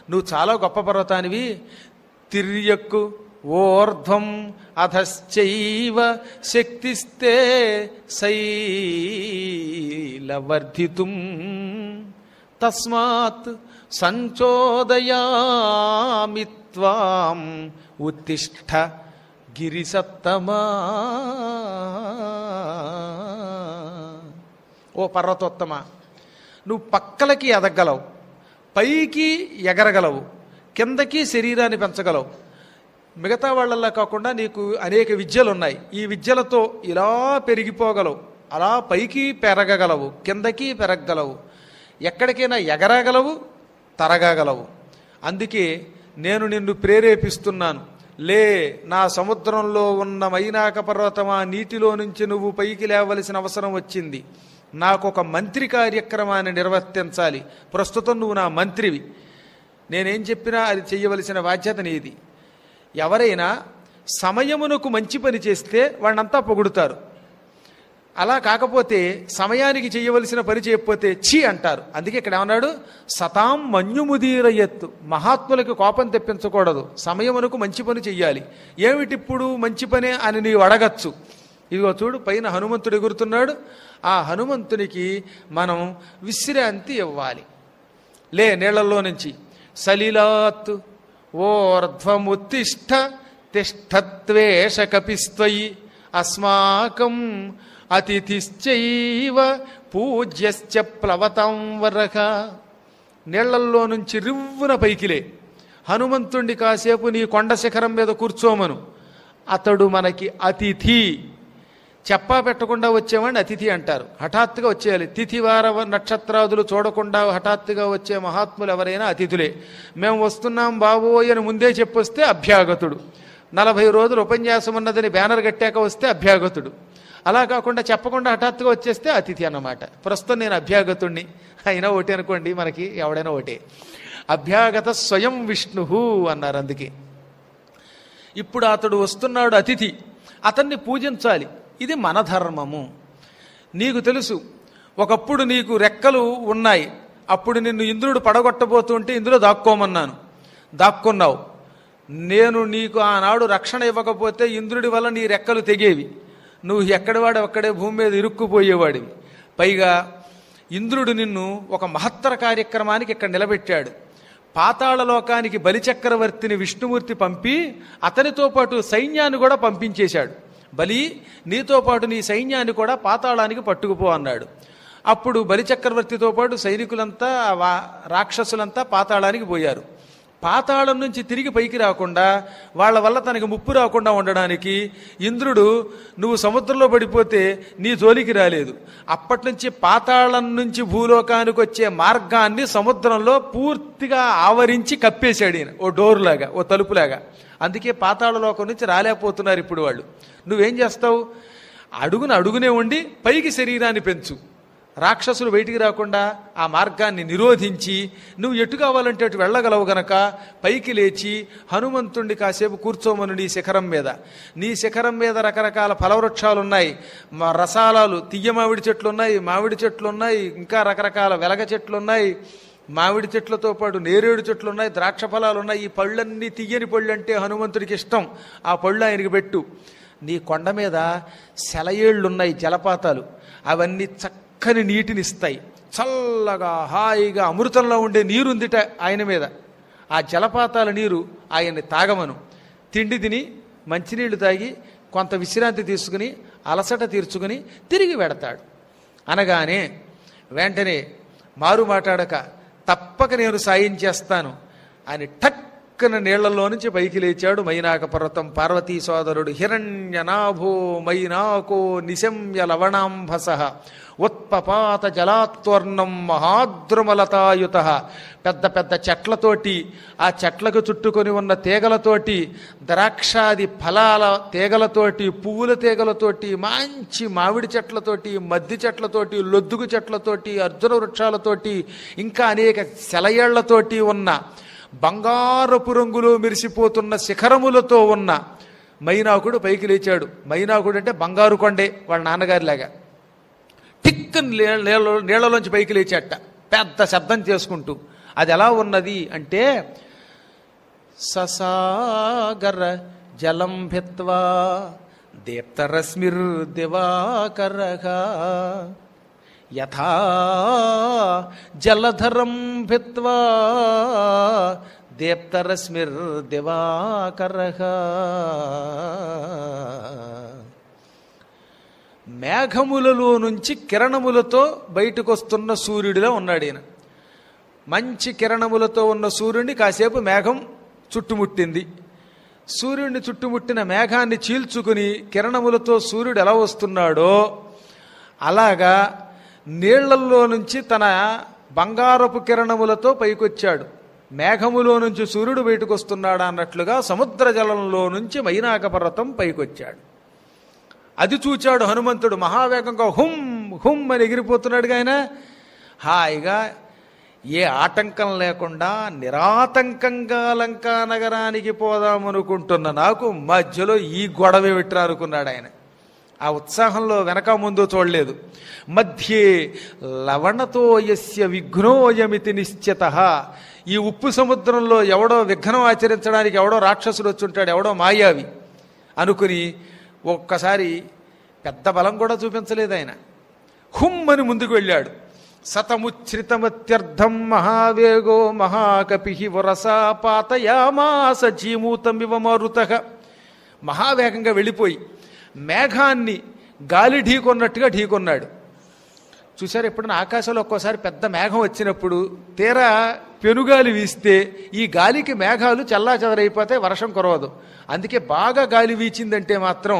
A: నువ్వు చాలా గొప్ప పర్వతానివి, తిర్యక్కు ఓర్ధ్వం అధశ్చైవ శక్తిస్తే శైలవర్ధితుం తస్మాత్ సంచోదయామి త్వాం ఉత్తిష్ఠ గిరిసత్తమా. ఓ పర్వతోత్తమ, నువ్వు పక్కలకి ఎదగలవు, పైకి ఎగరగలవు, కిందకి శరీరాన్ని పెంచగలవు. మిగతా వాళ్ళలా కాకుండా నీకు అనేక విద్యలు ఉన్నాయి. ఈ విద్యలతో ఇలా పెరిగిపోగలవు, అలా పైకి పెరగగలవు, కిందకి పెరగగలవు, ఎక్కడికైనా ఎగరగలవు, తరగగలవు. అందుకే నేను నిన్ను ప్రేరేపిస్తున్నాను. లే, నా సముద్రంలో ఉన్న మైనాక పర్వతమా, నీటిలో నుంచి నువ్వు పైకి లేవలసిన అవసరం వచ్చింది. నాకు ఒక మంత్రి కార్యక్రమాన్ని నిర్వర్తించాలి. ప్రస్తుతం నువ్వు నా మంత్రివి. నేనేం చెప్పినా అది చెయ్యవలసిన బాధ్యత నీది. ఎవరైనా సమయమునకు మంచి పని చేస్తే వాళ్ళంతా పొగుడుతారు. అలా కాకపోతే సమయానికి చేయవలసిన పని చేయకపోతే ఛీ అంటారు. అందుకే ఇక్కడ ఏమన్నాడు, సతాం మన్యుముదీరయత్తు. మహాత్ములకు కోపం తెప్పించకూడదు, సమయమునకు మంచి పని చెయ్యాలి. ఏమిటిప్పుడు మంచి పనే అని నీవు అడగచ్చు. ఇదిగో చూడు, పైన హనుమంతుడు ఎగురుతున్నాడు. ఆ హనుమంతునికి మనం విశ్రాంతి ఇవ్వాలి. లే, నీళ్లలో నుంచి సలిలాత్ ఓర్ధ్వముత్తిష్ఠ తిష్ఠత్వేష కపిస్త్వయి అస్మాకం అతిథిశ్చైవ పూజ్యశ్చ ప్లవతాం వరహ. నీళ్లల్లో నుంచి రివ్వున పైకిలే. హనుమంతుణ్ణి కాసేపు నీ కొండ శిఖరం మీద కూర్చోమను. అతడు మనకి అతిథి. చెప్పా పెట్టకుండా వచ్చేవాడిని అతిథి అంటారు. హఠాత్తుగా వచ్చేయాలి. తిథివార నక్షత్రాదులు చూడకుండా హఠాత్తుగా వచ్చే మహాత్ములు ఎవరైనా అతిథులే. మేము వస్తున్నాం బాబోయ్ అని ముందే చెప్పొస్తే అభ్యాగతుడు. 40 రోజులు ఉపన్యాసం ఉన్నదని బ్యానర్ కట్టాక వస్తే అభ్యాగతుడు. అలా కాకుండా చెప్పకుండా హఠాత్తుగా వచ్చేస్తే అతిథి అన్నమాట. ప్రస్తుతం నేను అభ్యాగతుణ్ణి అయినా ఒకటి అనుకోండి, మనకి ఎవడైనా ఒకటే. అభ్యాగత స్వయం విష్ణు అన్నారు. అందుకే ఇప్పుడు అతడు వస్తున్నాడు అతిథి, అతన్ని పూజించాలి. ఇది మన ధర్మము. నీకు తెలుసు, ఒకప్పుడు నీకు రెక్కలు ఉన్నాయి. అప్పుడు నిన్ను ఇంద్రుడు పడగొట్టబోతుంటే ఇందులో దాక్కోమన్నాను, దాక్కున్నావు. నేను నీకు ఆనాడు రక్షణ ఇవ్వకపోతే ఇంద్రుడి వల్ల నీ రెక్కలు తెగేవి. నువ్వు ఎక్కడివాడు అక్కడే భూమి మీద ఇరుక్కుపోయేవాడివి. పైగా ఇంద్రుడు నిన్ను ఒక మహత్తర కార్యక్రమానికి ఇక్కడ నిలబెట్టాడు. పాతాళలోకానికి బలిచక్రవర్తిని విష్ణుమూర్తి పంపి అతనితో పాటు సైన్యాన్ని కూడా పంపించేశాడు. బలి, నీతో పాటు నీ సైన్యాన్ని కూడా పాతాళానికి పట్టుకుపో అన్నాడు. అప్పుడు బలిచక్రవర్తితో పాటు సైనికులంతా రాక్షసులంతా పాతాళానికి పోయారు. పాతాళం నుంచి తిరిగి పైకి రాకుండా, వాళ్ళ వల్ల తనకి ముప్పు రాకుండా ఉండడానికి ఇంద్రుడు నువ్వు సముద్రంలో పడిపోతే నీ జోలికి రాలేదు. అప్పటి నుంచి పాతాళం నుంచి భూలోకానికి వచ్చే మార్గాన్ని సముద్రంలో పూర్తిగా ఆవరించి కప్పేశాడు ఈయన, ఓ డోర్లాగా, ఓ తలుపులాగా. అందుకే పాతాళలోకం నుంచి రాలేకపోతున్నారు ఇప్పుడు వాళ్ళు. నువ్వేం చేస్తావు? అడుగునే ఉండి పైకి శరీరాన్ని పెంచు. రాక్షసులు బయటికి రాకుండా ఆ మార్గాన్ని నిరోధించి నువ్వు ఎటు కావాలంటే అటు వెళ్ళగలవు గనక పైకి లేచి హనుమంతుణ్ణి కాసేపు కూర్చోమను నీ శిఖరం మీద. నీ శిఖరం మీద రకరకాల ఫలవృక్షాలు ఉన్నాయి, రసాలాలు, తియ్య మామిడి చెట్లు ఉన్నాయి, మామిడి చెట్లు ఉన్నాయి, ఇంకా రకరకాల వెలగ చెట్లు ఉన్నాయి, మామిడి చెట్లతో పాటు నేరేడు చెట్లు ఉన్నాయి, ద్రాక్ష ఫలాలు ఉన్నాయి. ఈ పళ్ళన్నీ తియ్యని పళ్ళు అంటే హనుమంతుడికి ఇష్టం. ఆ పళ్ళు ఆయనకి పెట్టు. నీ కొండ మీద సెలయేళ్లున్నాయి, జలపాతాలు. అవన్నీ చక్కని నీటినిస్తాయి. చల్లగా హాయిగా అమృతంలో ఉండే నీరుందిట ఆయన మీద. ఆ జలపాతాల నీరు ఆయన్ని తాగమను. తిండి తిని మంచినీళ్లు తాగి కొంత విశ్రాంతి తీసుకుని అలసట తీర్చుకుని తిరిగి వెడతాడు. అనగానే వెంటనే మారు మాట్లాడక తప్పక నేను సాయం చేస్తాను అని టక్కన నీళ్లలో నుంచి పైకి లేచాడు మైనాక పర్వతం. పార్వతీ సోదరుడు హిరణ్యనాభో మైనాకో నిశమ్య లవణాంభస ఉత్పపాత జలాత్వర్ణం మహాద్రుమలతాయుత. పెద్ద పెద్ద చెట్లతోటి, ఆ చెట్లకు చుట్టుకొని ఉన్న తీగలతోటి, ద్రాక్షాది ఫలాల తీగలతోటి, పువ్వుల తీగలతోటి, మంచి మామిడి చెట్లతోటి, మద్ది చెట్లతోటి, లొద్దుగు చెట్లతోటి, అర్జున వృక్షాలతోటి, ఇంకా అనేక సెలయేళ్లతోటి ఉన్న బంగారపు రంగులో మెరిసిపోతున్న శిఖరములతో ఉన్న మైనాకుడు పైకి లేచాడు. మైనాకుడు అంటే బంగారు కొండే, వాళ్ళ నాన్నగారిలాగా. టిక్కని నీళ్లలోంచి పైకి లేచాట పెద్ద శబ్దం చేసుకుంటూ. అది ఎలా ఉన్నది అంటే, ససాగర జలం భిత్వా దీప్తరశ్మిర్దివాకరః యథా జలధరం భిత్వా దీప్తరశ్మిర్దివాకరః. మేఘములలో నుంచి కిరణములతో బయటకు వస్తున్న సూర్యుడిలో ఉన్నాడు ఈయన. మంచి కిరణములతో ఉన్న సూర్యుడిని కాసేపు మేఘం చుట్టుముట్టింది. సూర్యుడిని చుట్టుముట్టిన మేఘాన్ని చీల్చుకుని కిరణములతో సూర్యుడు ఎలా వస్తున్నాడో అలాగా నీళ్లల్లో నుంచి తన బంగారపు కిరణములతో పైకొచ్చాడు. మేఘములో నుంచి సూర్యుడు బయటకు వస్తున్నాడు అన్నట్లుగా సముద్ర జలంలో నుంచి మైనాక పర్వతం పైకొచ్చాడు. అది చూచాడు హనుమంతుడు. మహావేగంగా హుం హుం అని ఎగిరిపోతున్నాడుగా ఆయన. హాయిగా ఏ ఆటంకం లేకుండా నిరాతంకంగా లంకా నగరానికి పోదామనుకుంటున్న నాకు మధ్యలో ఈ గొడవ పెట్టరా అనుకున్నాడు ఆయన. ఆ ఉత్సాహంలో వెనక ముందు చూడలేదు. మధ్యే లవణతో యస్య విఘ్నోయమితి నిశ్చితః. ఈ ఉప్పు సముద్రంలో ఎవడో విఘ్నం ఆచరించడానికి ఎవడో రాక్షసుడు వచ్చుంటాడు, ఎవడో మాయావి అనుకుని ఒక్కసారి పెద్ద బలం కూడా చూపించలేదు ఆయన. హుమ్మని ముందుకు వెళ్ళాడు. సతముచ్ఛ్రితమత్యర్థం మహావేగో మహాకపి వరసా పాతయామాస జీమూతమివ మారుతః. మహావేగంగా వెళ్ళిపోయి మేఘాన్ని గాలి ఢీకొన్నట్టుగా ఢీకొన్నాడు. చూశారు ఎప్పుడన్నా ఆకాశంలో ఒక్కోసారి పెద్ద మేఘం వచ్చినప్పుడు తీరా పెనుగాలి వీస్తే ఈ గాలికి మేఘాలు చల్లాచెదరైపోతాయి, వర్షం కురవదు. అందుకే బాగా గాలి వీచిందంటే మాత్రం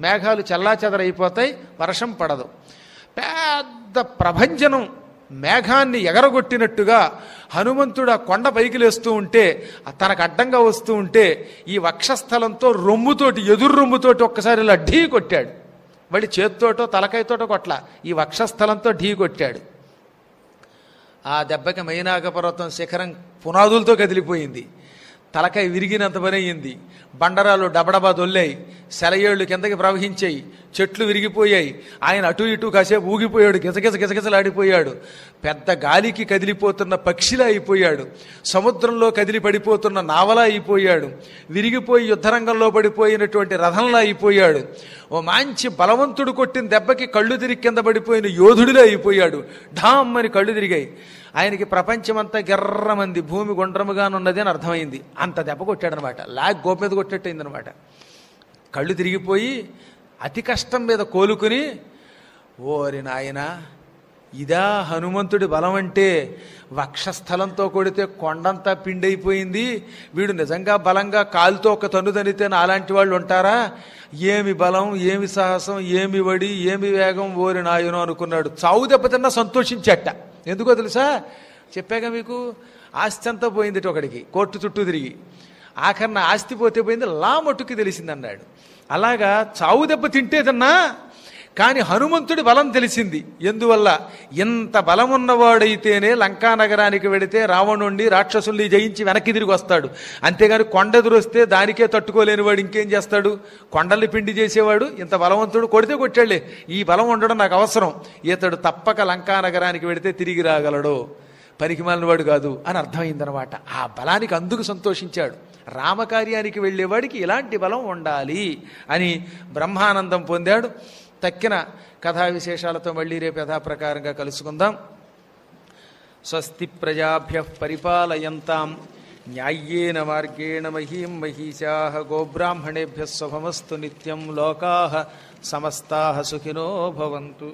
A: మేఘాలు చల్లాచెదరైపోతాయి, వర్షం పడదు. పెద్ద ప్రభంజనం మేఘాన్ని ఎగరగొట్టినట్టుగా హనుమంతుడు ఆ కొండ పైకి లేస్తూ ఉంటే తనకు అడ్డంగా వస్తూ ఉంటే ఈ వక్షస్థలంతో రొమ్ముతోటి ఎదురు రొమ్ముతోటి ఒక్కసారి ఇలా ఢీ కొట్టాడు. మళ్ళీ చేత్తోటో తలకాయతోటో కొట్ల ఈ వక్షస్థలంతో ఢీ కొట్టాడు. ఆ దెబ్బకి మైనాక పర్వతం శిఖరం పునాదులతో కదిలిపోయింది. తలకాయ విరిగినంత పని అయ్యింది. బండరాలు డబడబా దొల్లాయి, సెలయేళ్లు కిందకి ప్రవహించాయి, చెట్లు విరిగిపోయాయి. ఆయన అటు ఇటు కాసేపు ఊగిపోయాడు, గిజగిజలాడిపోయాడు. పెద్ద గాలికి కదిలిపోతున్న పక్షిలా అయిపోయాడు. సముద్రంలో కదిలి పడిపోతున్న నావలా అయిపోయాడు. విరిగిపోయి యుద్ధరంగంలో పడిపోయినటువంటి రథంలా అయిపోయాడు. ఓ మంచి బలవంతుడు కొట్టిన దెబ్బకి కళ్ళు తిరిగి కింద పడిపోయిన యోధుడిలా అయిపోయాడు. ఢామ్ అని కళ్ళు తిరిగాయి. ఆయనకి ప్రపంచమంతా గెర్రమంది, భూమి గుండ్రముగానున్నది అని అర్థమైంది. అంత దెబ్బ కొట్టాడనమాట. లాగ్ గోపు మీద కొట్టేట్టయిందనమాట. కళ్ళు తిరిగిపోయి అతి కష్టం మీద కోలుకుని, ఓరి నాయన, ఇదా హనుమంతుడి బలం అంటే? వక్షస్థలంతో కొడితే కొండంతా పిండైపోయింది. వీడు నిజంగా బలంగా కాలుతో ఒక తన్ను తనితే అలాంటి వాళ్ళు ఉంటారా? ఏమి బలం, ఏమి సాహసం, ఏమి వడి, ఏమి వేగం, ఓరి నాయనో అనుకున్నాడు. చావు దెబ్బతిన్నా సంతోషించట. ఎందుకో తెలుసా? చెప్పాక మీకు. ఆస్తి అంతా పోయింది ఒకడికి, కోర్టు చుట్టూ తిరిగి. ఆఖరణ ఆస్తి పోతే పోయింది, లా మట్టుకి తెలిసిందన్నాడు. అలాగా చావు దెబ్బ తింటేదన్నా కానీ హనుమంతుడి బలం తెలిసింది. ఎందువల్ల? ఎంత బలం ఉన్నవాడైతేనే లంకా నగరానికి వెడితే రావణుణ్ణి రాక్షసుల్ని జయించి వెనక్కి తిరిగి వస్తాడు. అంతేగాని కొండెదురు వస్తే దానికే తట్టుకోలేనివాడు ఇంకేం చేస్తాడు? కొండల్ని పిండి చేసేవాడు ఇంత బలవంతుడు కొడితే కొట్టాళ్లే, ఈ బలం ఉండడం నాకు అవసరం, ఇతడు తప్పక లంకా నగరానికి వెడితే తిరిగి రాగలడు, పనికిమాలినవాడు కాదు అని అర్థమైందనమాట. ఆ బలానికి అందుకు సంతోషించాడు. రామకార్యానికి వెళ్ళేవాడికి ఇలాంటి బలం ఉండాలి అని బ్రహ్మానందం పొందాడు. తక్కిన కథా విశేషాలతో మళ్ళీ రేపు యథాప్రకారంగా కలుసుకుందాం. స్వస్తి ప్రజాభ్యః పరిపాలయంతాం న్యాయ్యేన మార్గేణ మహీం మహీశాః గోబ్రాహ్మణేభ్యः శుభమస్తు నిత్యం. లోకాః సమస్తాః సుఖినో భవంతు.